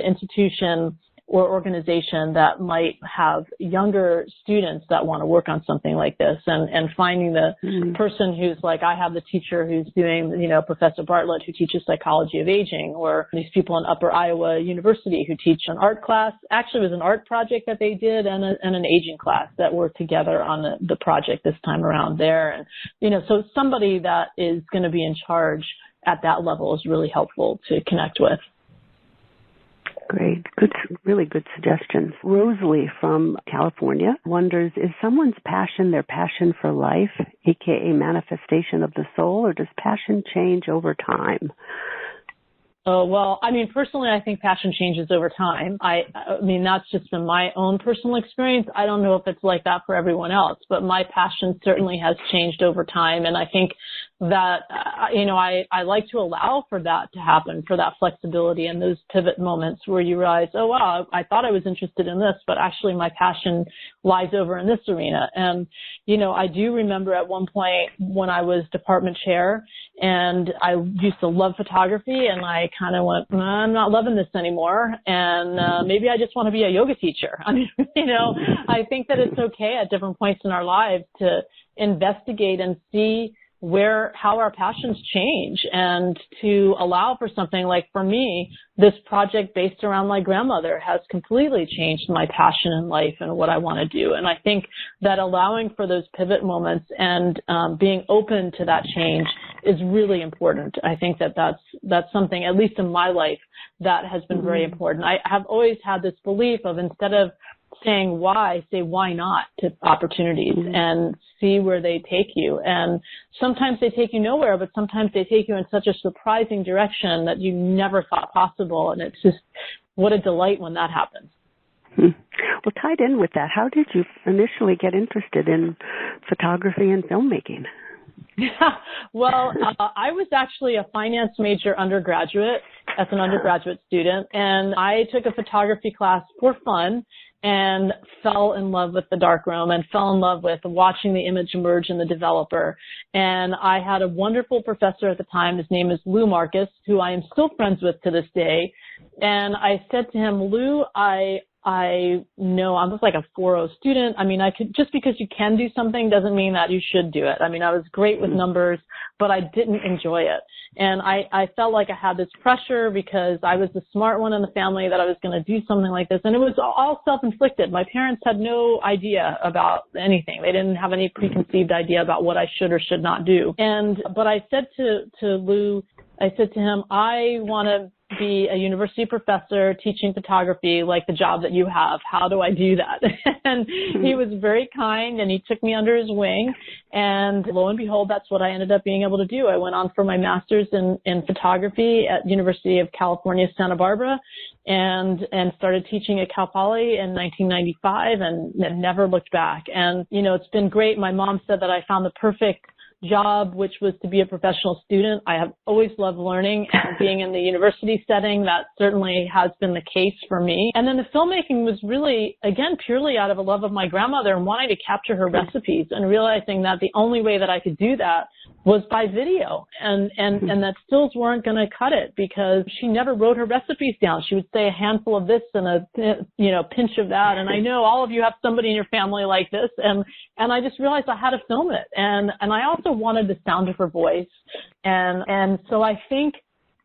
institution or organization that might have younger students that want to work on something like this, and finding the person who's like, I have the teacher who's doing, Professor Bartlett, who teaches psychology of aging, or these people in Upper Iowa University who teach an art class. Actually, it was an art project that they did and an aging class that worked together on the project this time around there. And, so somebody that is going to be in charge at that level is really helpful to connect with. Great. Really good suggestions. Rosalie from California wonders, is someone's passion their passion for life, aka manifestation of the soul, or does passion change over time? Oh, well, personally, I think passion changes over time. I mean, that's just been my own personal experience. I don't know if it's like that for everyone else, but my passion certainly has changed over time. And I think that, I like to allow for that to happen, for that flexibility and those pivot moments where you realize, oh, wow, I thought I was interested in this, but actually my passion lies over in this arena. And, I do remember at one point when I was department chair, and I used to love photography, and I kind of went, I'm not loving this anymore, and maybe I just want to be a yoga teacher. I think that it's okay at different points in our lives to investigate and see how our passions change, and to allow for something like, for me, this project based around my grandmother has completely changed my passion in life and what I want to do. And I think that allowing for those pivot moments and being open to that change is really important. I think that that's something, at least in my life, that has been very important. I have always had this belief of, instead of saying why, say why not to opportunities and see where they take you. And sometimes they take you nowhere, but sometimes they take you in such a surprising direction that you never thought possible. And it's just, what a delight when that happens. Well, tied in with that, how did you initially get interested in photography and filmmaking? Well, I was actually a finance major undergraduate, as an undergraduate student, and I took a photography class for fun and fell in love with the darkroom and fell in love with watching the image emerge in the developer. And I had a wonderful professor at the time. His name is Lou Marcus, who I am still friends with to this day. And I said to him, Lou, I know I was like a 4.0 student. Just because you can do something doesn't mean that you should do it. I was great with numbers, but I didn't enjoy it. And I felt like I had this pressure because I was the smart one in the family that I was going to do something like this. And it was all self-inflicted. My parents had no idea about anything. They didn't have any preconceived idea about what I should or should not do. But I said to Lou, I said to him, I want to be a university professor teaching photography like the job that you have. How do I do that? And he was very kind, and he took me under his wing, and lo and behold, that's what I ended up being able to do. I went on for my master's in photography at University of California, Santa Barbara, and started teaching at Cal Poly in 1995, and never looked back. And, it's been great. My mom said that I found the perfect job, which was to be a professional student. I have always loved learning, and being in the university setting, that certainly has been the case for me. And then the filmmaking was really, again, purely out of a love of my grandmother and wanting to capture her recipes, and realizing that the only way that I could do that was by video, and that stills weren't going to cut it, because she never wrote her recipes down. She would say a handful of this and a pinch of that. And I know all of you have somebody in your family like this, and I just realized I had to film it, and I also wanted the sound of her voice, and so I think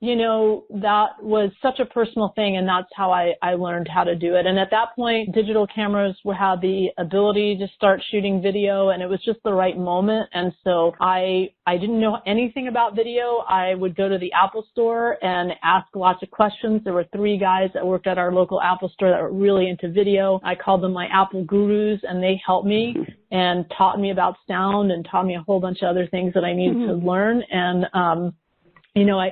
that was such a personal thing, and that's how I learned how to do it. And at that point, digital cameras had the ability to start shooting video, and it was just the right moment. And so I didn't know anything about video. I would go to the Apple store and ask lots of questions. There were 3 guys that worked at our local Apple store that were really into video. I called them my Apple gurus, and they helped me and taught me about sound and taught me a whole bunch of other things that I needed to learn. And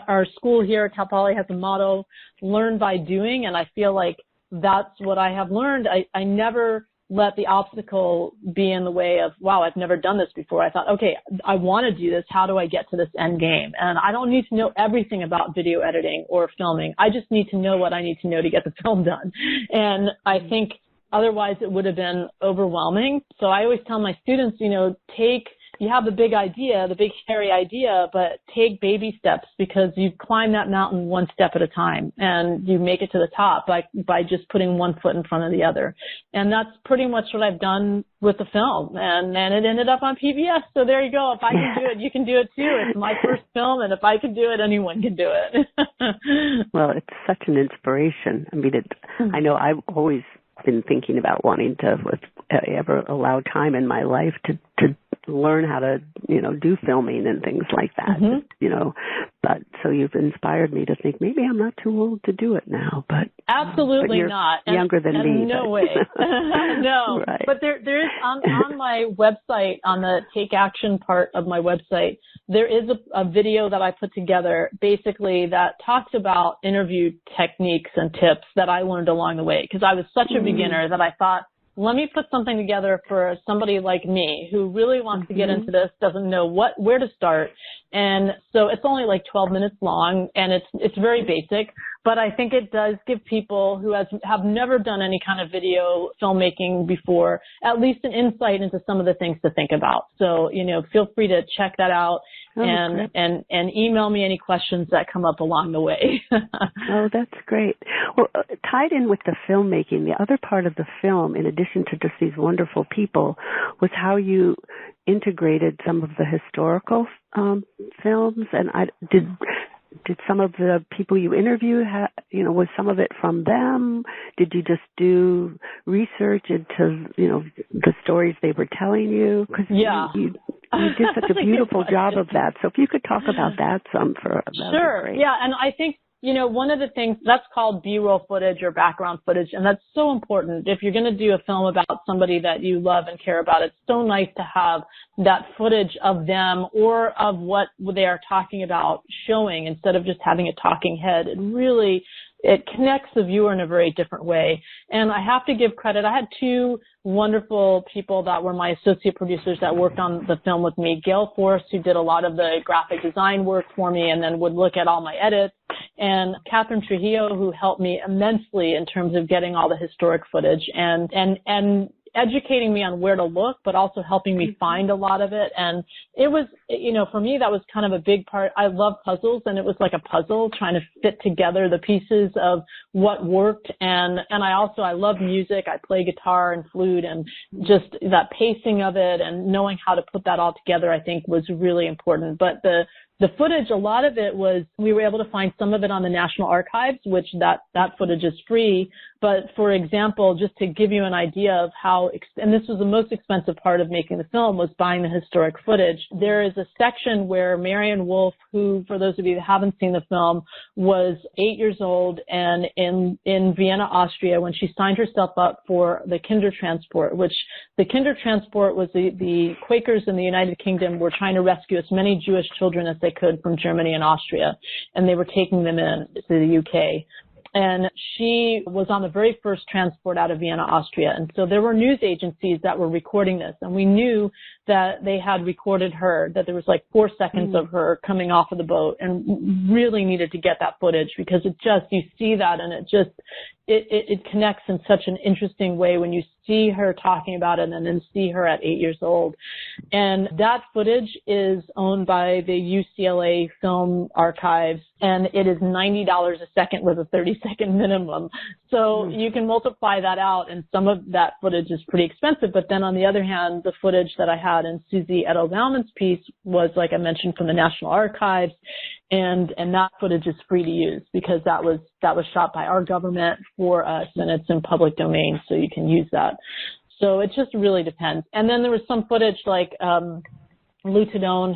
our school here at Cal Poly has a motto, learn by doing, and I feel like that's what I have learned. I never let the obstacle be in the way of, wow, I've never done this before. I thought, okay, I want to do this. How do I get to this end game? And I don't need to know everything about video editing or filming. I just need to know what I need to know to get the film done. And I think otherwise it would have been overwhelming. So I always tell my students, you have the big idea, the big hairy idea, but take baby steps, because you climb that mountain one step at a time and you make it to the top by just putting one foot in front of the other. And that's pretty much what I've done with the film. And it ended up on PBS. So there you go. If I can do it, you can do it too. It's my first film, and if I can do it, anyone can do it. Well, it's such an inspiration. I mean, I know I've always been thinking about wanting to, if ever allow time in my life, to learn how to, do filming and things like that, but so you've inspired me to think maybe I'm not too old to do it now, but absolutely but you're not. Younger than me. No way. No. Right. But there is on my website, on the Take Action part of my website, there is a video that I put together basically that talks about interview techniques and tips that I learned along the way, because I was such a beginner that I thought, let me put something together for somebody like me who really wants to get into this, doesn't know where to start. And so it's only like 12 minutes long, and it's very basic, but I think it does give people who have never done any kind of video filmmaking before at least an insight into some of the things to think about. So, feel free to check that out and email me any questions that come up along the way. Oh, that's great. Well, tied in with the filmmaking, the other part of the film, in addition to just these wonderful people, was how you integrated some of the historical films. And did some of the people you interview was some of it from them? Did you just do research into, the stories they were telling you? Because you did such a beautiful job of that. So if you could talk about that some for that. Sure. Great. Yeah. And I think, one of the things that's called B-roll footage or background footage, and that's so important. If you're going to do a film about somebody that you love and care about, it's so nice to have that footage of them or of what they are talking about showing, instead of just having a talking head. It connects the viewer in a very different way. And I have to give credit. I had two wonderful people that were my associate producers that worked on the film with me. Gail Forrest, who did a lot of the graphic design work for me and then would look at all my edits, and Catherine Trujillo, who helped me immensely in terms of getting all the historic footage and educating me on where to look, but also helping me find a lot of it. And it was, for me, that was kind of a big part. I love puzzles, and it was like a puzzle trying to fit together the pieces of what worked. And I love music. I play guitar and flute, and just that pacing of it and knowing how to put that all together, I think, was really important. But the footage, a lot of it was, we were able to find some of it on the National Archives, which that footage is free. But for example, just to give you an idea of how, and this was the most expensive part of making the film, was buying the historic footage. There is a section where Marion Wolf, who, for those of you that haven't seen the film, was 8 years old and in Vienna, Austria, when she signed herself up for the Kindertransport, which the Kindertransport was the Quakers in the United Kingdom were trying to rescue as many Jewish children as they could from Germany and Austria, and they were taking them in to the UK. And she was on the very first transport out of Vienna, Austria. And so there were news agencies that were recording this. And we knew that they had recorded her, that there was like 4 seconds of her coming off of the boat, and really needed to get that footage, because you see that, and it connects in such an interesting way when you see her talking about it and then see her at 8 years old. And that footage is owned by the UCLA Film Archives, and it is $90 a second with a 30-second minimum. So you can multiply that out, and some of that footage is pretty expensive. But then on the other hand, the footage that I had in Susie Edelbauman's piece was, like I mentioned, from the National Archives, and that footage is free to use, because that was shot by our government for us, and it's in public domain, so you can use that. So it just really depends. And then there was some footage, like Lou Tadone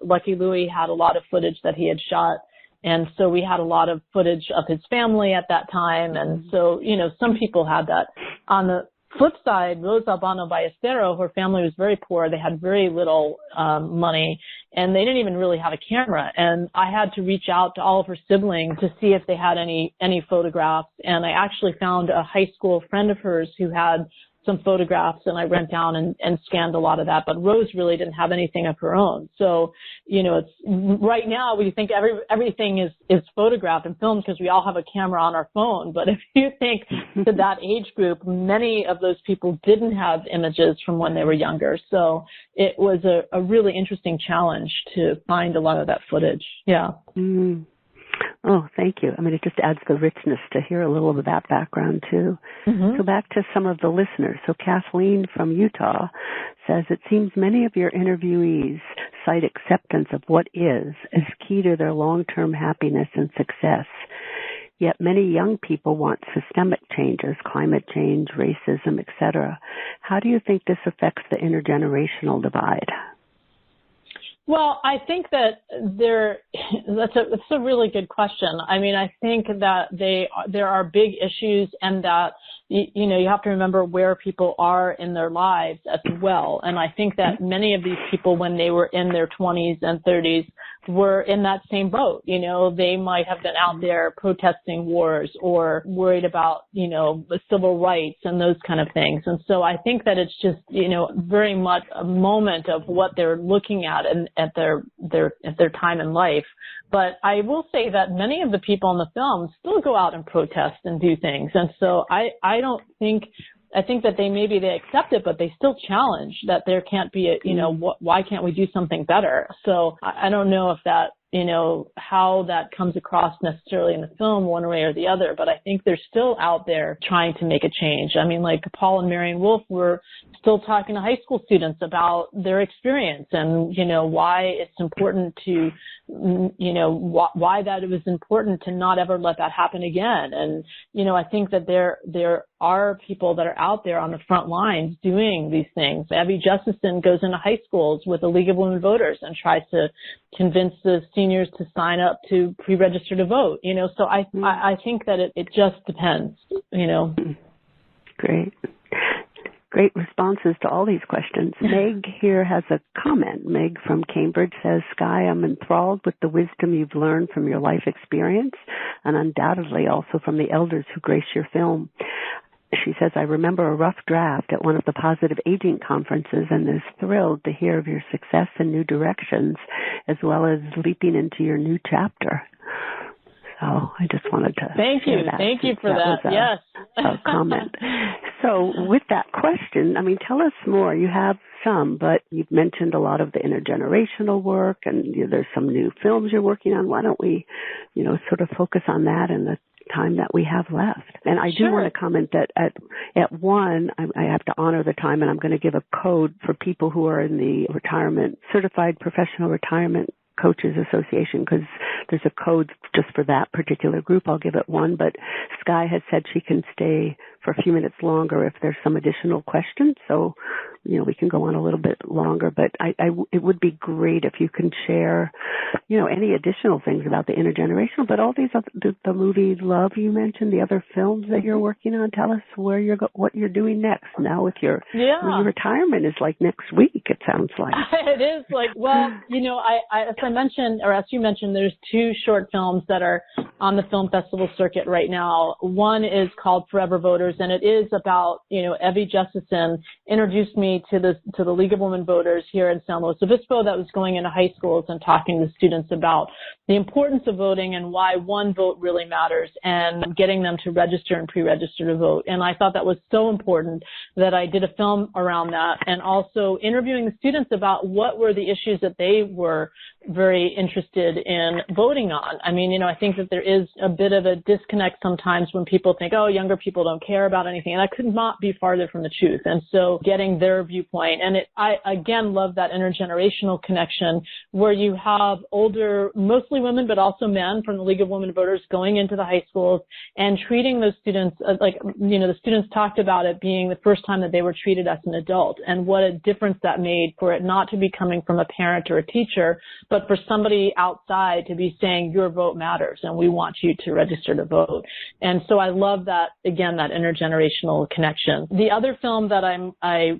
Lucky Louie had a lot of footage that he had shot, and so we had a lot of footage of his family at that time, and so, some people had that. On the flip side, Rosa Albano Ballestero, her family was very poor. They had very little money, and they didn't even really have a camera. And I had to reach out to all of her siblings to see if they had any photographs. And I actually found a high school friend of hers who had some photographs, and I went down and scanned a lot of that. But Rose really didn't have anything of her own. So, it's right now we think everything is photographed and filmed because we all have a camera on our phone. But if you think to that age group, many of those people didn't have images from when they were younger. So it was a really interesting challenge to find a lot of that footage. Yeah. Mm. Oh, thank you. I mean, it just adds the richness to hear a little of that background, too. So back to some of the listeners. So Kathleen from Utah says, it seems many of your interviewees cite acceptance of what is as key to their long-term happiness and success. Yet many young people want systemic changes, climate change, racism, etc. How do you think this affects the intergenerational divide? Well, I think that that's a really good question. I mean, I think that there are big issues, and that you have to remember where people are in their lives as well. And I think that many of these people, when they were in their 20s and 30s, were in that same boat. They might have been out there protesting wars or worried about, civil rights and those kind of things. And so I think that it's just, very much a moment of what they're looking at and at their time in life. But I will say that many of the people in the film still go out and protest and do things. And so I think that they accept it, but they still challenge that there can't be why can't we do something better? So I don't know if that, how that comes across necessarily in the film one way or the other, but I think they're still out there trying to make a change. I mean, like Paul and Marion Wolf were still talking to high school students about their experience and, why it's important to, why that it was important to not ever let that happen again. And, I think that there are people that are out there on the front lines doing these things. Abby Justison goes into high schools with the League of Women Voters and tries to convince the seniors to sign up to pre-register to vote. So I think that it just depends. Great responses to all these questions. Meg here has a comment. Meg from Cambridge says, Sky, I'm enthralled with the wisdom you've learned from your life experience and undoubtedly also from the elders who grace your film. She says, I remember a rough draft at one of the positive aging conferences and is thrilled to hear of your success and new directions, as well as leaping into your new chapter. So I just wanted to Thank you. that. Thank you for that. Yes. A comment. So with that question, I mean, tell us more. You have some, but you've mentioned a lot of the intergenerational work, and there's some new films you're working on. Why don't we, sort of focus on that in the time that we have left? And I do want to comment that at one, I have to honor the time, and I'm going to give a code for people who are in the Certified Professional Retirement Coaches Association, because there's a code just for that particular group. I'll give it one, but Sky has said she can stay for a few minutes longer if there's some additional questions. So, we can go on a little bit longer, but it would be great if you can share, any additional things about the intergenerational, but all these the movie Love you mentioned, the other films that you're working on. Tell us what you're doing next now with your retirement is like next week, it sounds like. It is like, well, as I mentioned, or as you mentioned, there's two short films that are on the film festival circuit right now. One is called Forever Voters, and it is about, Evie Justison introduced me to the League of Women Voters here in San Luis Obispo that was going into high schools and talking to students about the importance of voting and why one vote really matters and getting them to register and pre-register to vote. And I thought that was so important that I did a film around that, and also interviewing the students about what were the issues that they were very interested in voting on. I mean, I think that there is a bit of a disconnect sometimes when people think, oh, younger people don't care about anything. And that could not be farther from the truth. And so getting their viewpoint. And I, again, love that intergenerational connection where you have older, mostly women, but also men from the League of Women Voters going into the high schools and treating those students the students talked about it being the first time that they were treated as an adult, and what a difference that made for it not to be coming from a parent or a teacher, but for somebody outside to be saying your vote matters and we want you to register to vote. And so I love that, again, that intergenerational connection. The other film that I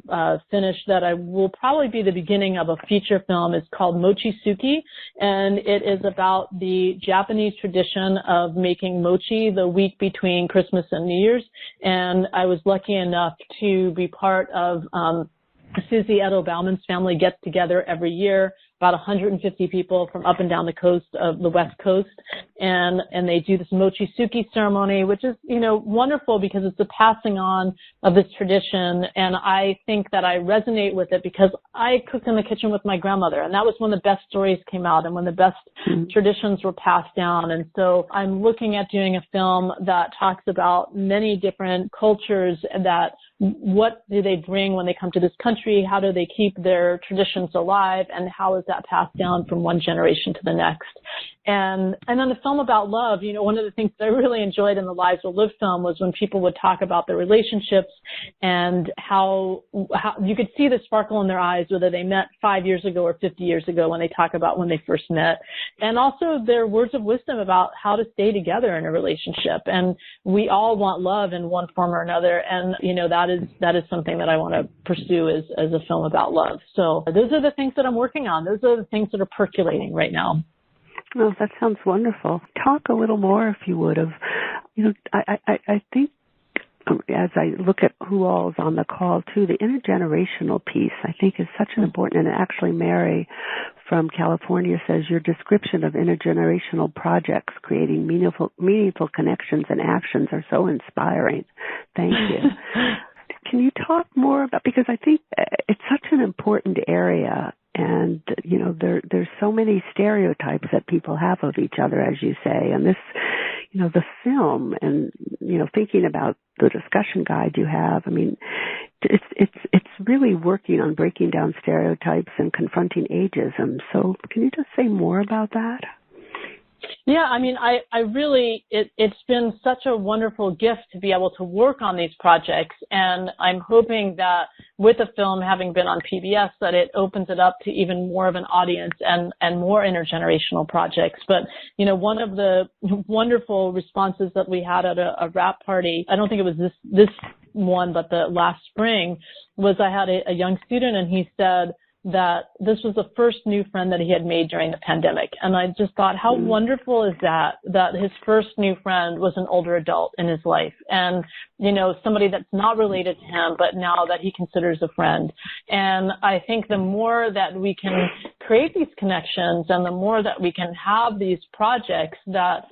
finished that I will probably be the beginning of a feature film. It's called Mochisuki, and it is about the Japanese tradition of making mochi the week between Christmas and New Year's. And I was lucky enough to be part of Susie Edo Bauman's family gets together every year, about 150 people from up and down the coast of the West Coast, and they do this Mochisuki ceremony, which is, wonderful because it's the passing on of this tradition, and I think that I resonate with it because I cooked in the kitchen with my grandmother, and that was when the best stories came out and when the best traditions were passed down. And so I'm looking at doing a film that talks about many different cultures, that what do they bring when they come to this country, how do they keep their traditions alive, and how is that passed down from one generation to the next. And then the film about love, one of the things that I really enjoyed in the Lives Will Live film was when people would talk about their relationships and how you could see the sparkle in their eyes, whether they met 5 years ago or 50 years ago when they talk about when they first met, and also their words of wisdom about how to stay together in a relationship. And we all want love in one form or another, and that is something that I want to pursue as a film about love. So those are the things that I'm working on. Those are the things that are percolating right now. Oh, that sounds wonderful. Talk a little more, if you would, of, I think as I look at who all is on the call, too, the intergenerational piece, I think, is such an important, and actually Mary from California says your description of intergenerational projects creating meaningful connections and actions are so inspiring. Thank you. Can you talk more about, because I think it's such an important area, and, there's so many stereotypes that people have of each other, as you say, and this, the film and, thinking about the discussion guide you have, I mean, it's really working on breaking down stereotypes and confronting ageism. So can you just say more about that? Yeah, I mean, I really, it's been such a wonderful gift to be able to work on these projects, and I'm hoping that with the film having been on PBS, that it opens it up to even more of an audience and more intergenerational projects. But, one of the wonderful responses that we had at a wrap party, I don't think it was this one, but the last spring, was I had a young student, and he said that this was the first new friend that he had made during the pandemic. And I just thought, how wonderful is that his first new friend was an older adult in his life. And, somebody that's not related to him, but now that he considers a friend. And I think the more that we can create these connections and the more that we can have these projects that,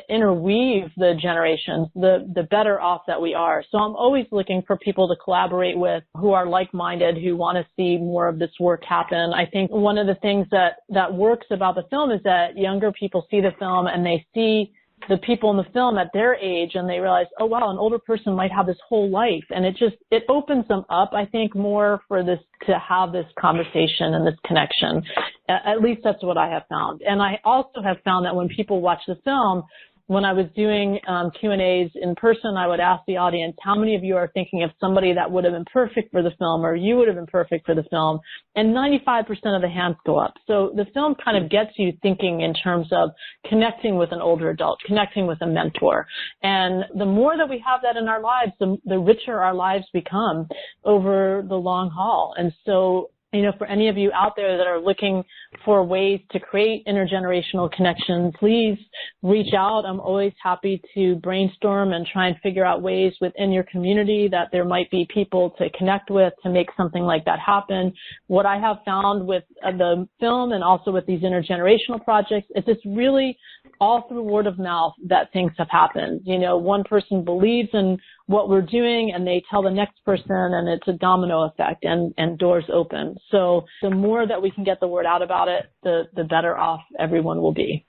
interweave the generations, the better off that we are. So I'm always looking for people to collaborate with who are like-minded, who want to see more of this work happen. I think one of the things that works about the film is that younger people see the film and they see the people in the film at their age, and they realize, oh wow, an older person might have this whole life, and it opens them up, I think, more for this, to have this conversation and this connection. At least that's what I have found. And I also have found that when people watch the film, when I was doing Q&As in person, I would ask the audience, how many of you are thinking of somebody that would have been perfect for the film, or you would have been perfect for the film? And 95% of the hands go up. So the film kind of gets you thinking in terms of connecting with an older adult, connecting with a mentor. And the more that we have that in our lives, the richer our lives become over the long haul. And so, for any of you out there that are looking for ways to create intergenerational connections, please reach out. I'm always happy to brainstorm and try and figure out ways within your community that there might be people to connect with to make something like that happen. What I have found with the film and also with these intergenerational projects is it's really all through word of mouth that things have happened. One person believes in what we're doing and they tell the next person, and it's a domino effect, and doors open. So the more that we can get the word out about it, the better off everyone will be.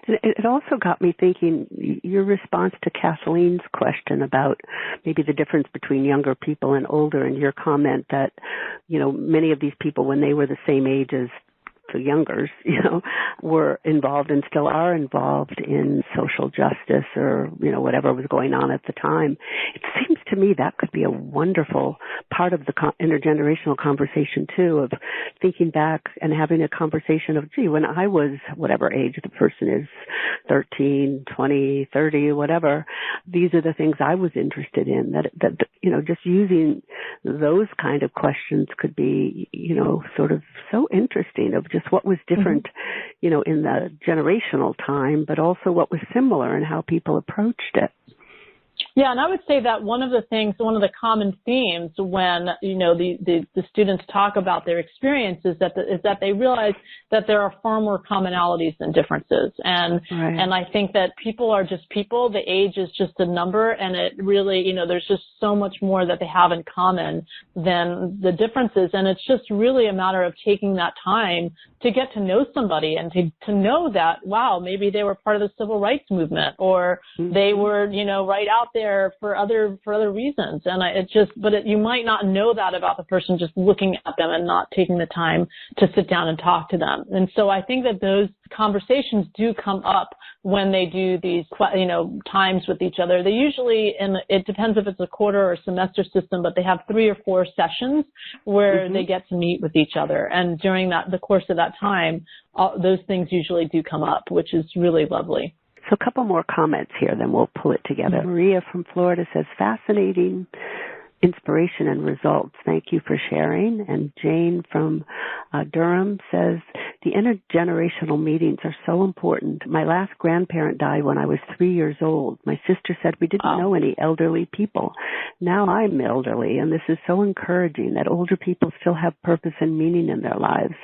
It also got me thinking, your response to Kathleen's question about maybe the difference between younger people and older, and your comment that, many of these people, when they were the same age as the youngers, were involved and still are involved in social justice or, whatever was going on at the time. It seems to to me, that could be a wonderful part of the intergenerational conversation, too, of thinking back and having a conversation of, gee, when I was whatever age the person is, 13, 20, 30, whatever, these are the things I was interested in. That just using those kind of questions could be, sort of so interesting of just what was different, in the generational time, but also what was similar and how people approached it. Yeah, and I would say that one of the common themes when, the students talk about their experiences is that they realize that there are far more commonalities than differences. And, right. And I think that people are just people. The age is just a number, and it really, there's just so much more that they have in common than the differences. And it's just really a matter of taking that time to get to know somebody and to know that, wow, maybe they were part of the civil rights movement, or they were, right out there for other reasons. And you might not know that about the person just looking at them and not taking the time to sit down and talk to them. And so I think that those conversations do come up when they do these, times with each other. They usually, and it depends if it's a quarter or semester system, but they have 3 or 4 sessions where they get to meet with each other. And during the course of that time, those things usually do come up, which is really lovely. So a couple more comments here, then we'll pull it together. Maria from Florida says, fascinating inspiration and results. Thank you for sharing. And Jane from Durham says, the intergenerational meetings are so important. My last grandparent died when I was 3 years old. My sister said we didn't know any elderly people. Now I'm elderly, and this is so encouraging that older people still have purpose and meaning in their lives.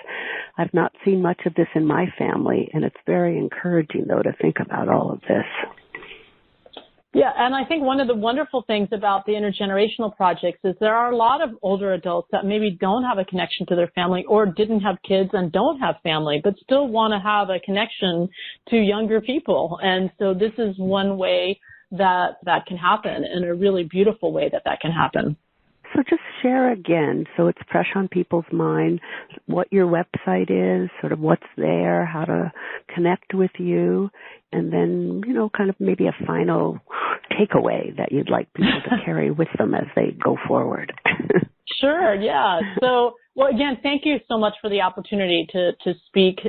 I've not seen much of this in my family, and it's very encouraging, though, to think about all of this. Yeah, and I think one of the wonderful things about the intergenerational projects is there are a lot of older adults that maybe don't have a connection to their family or didn't have kids and don't have family, but still want to have a connection to younger people. And so this is one way that can happen, and a really beautiful way that can happen. So just share again, so it's fresh on people's mind, what your website is, sort of what's there, how to connect with you, and then, kind of maybe a final takeaway that you'd like people to carry with them as they go forward. Sure, yeah. So, well, again, thank you so much for the opportunity to speak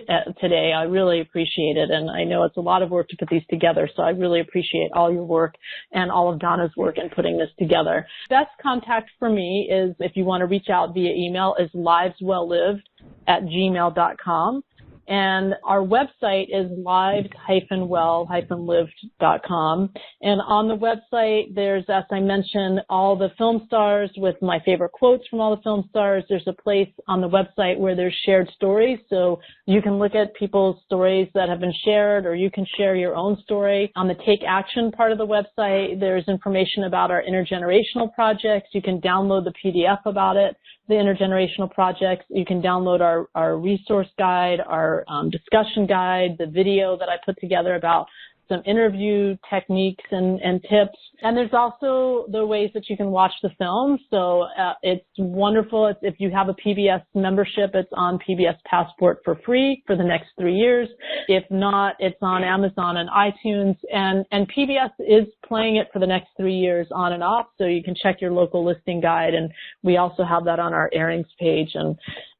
today. I really appreciate it, and I know it's a lot of work to put these together, so I really appreciate all your work and all of Donna's work in putting this together. Best contact for me is, if you want to reach out via email, is liveswelllived@gmail.com. And our website is lives-well-lived.com. And on the website, there's, as I mentioned, all the film stars with my favorite quotes from all the film stars. There's a place on the website where there's shared stories. So you can look at people's stories that have been shared, or you can share your own story. On the Take Action part of the website, there's information about our intergenerational projects. You can download the PDF about it, the intergenerational projects. You can download our resource guide, our discussion guide, the video that I put together about some interview techniques and tips. And there's also the ways that you can watch the film. So it's wonderful. If you have a PBS membership, it's on PBS Passport for free for the next 3 years. If not, it's on Amazon and iTunes. And PBS is playing it for the next 3 years on and off. So you can check your local listing guide. And we also have that on our airings page. And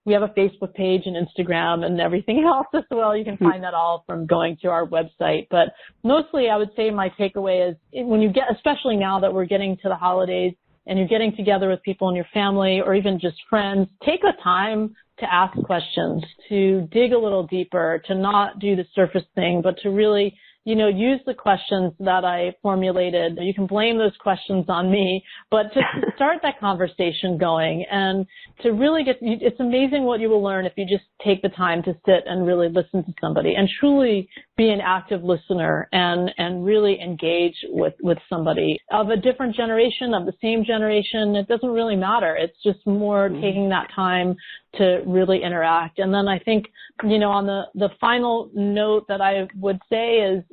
we have a Facebook page and Instagram and everything else as well. You can find that all from going to our website. But mostly I would say my takeaway is when you get, especially now that we're getting to the holidays and you're getting together with people in your family or even just friends, take the time to ask questions, to dig a little deeper, to not do the surface thing, but to really, use the questions that I formulated. You can blame those questions on me, but to start that conversation going and to really it's amazing what you will learn if you just take the time to sit and really listen to somebody and truly be an active listener and really engage with somebody of a different generation, of the same generation. It doesn't really matter. It's just more taking that time to really interact. And then I think, on the final note that I would say is,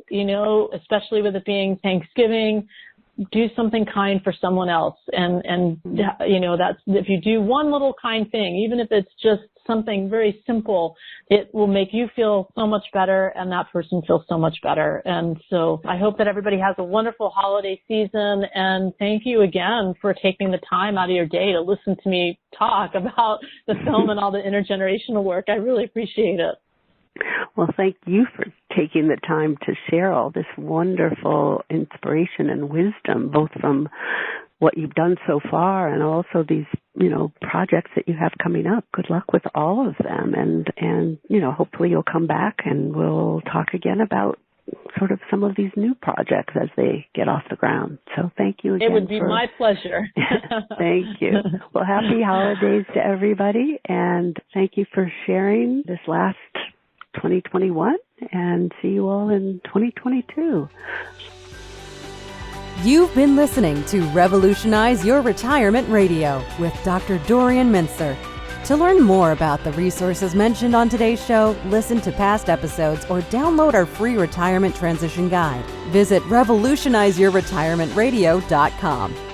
especially with it being Thanksgiving, do something kind for someone else. And that's, if you do one little kind thing, even if it's just something very simple, it will make you feel so much better and that person feels so much better. And so I hope that everybody has a wonderful holiday season, and thank you again for taking the time out of your day to listen to me talk about the film and all the intergenerational work. I really appreciate it. Well, thank you for taking the time to share all this wonderful inspiration and wisdom, both from what you've done so far and also these, projects that you have coming up. Good luck with all of them. And hopefully you'll come back and we'll talk again about sort of some of these new projects as they get off the ground. So thank you again. It would be my pleasure. Thank you. Well, happy holidays to everybody, and thank you for sharing this last 2021, and see you all in 2022. You've been listening to Revolutionize Your Retirement Radio with Dr. Dorian Mintzer. To learn more about the resources mentioned on today's show, listen to past episodes, or download our free retirement transition guide, visit revolutionizeyourretirementradio.com.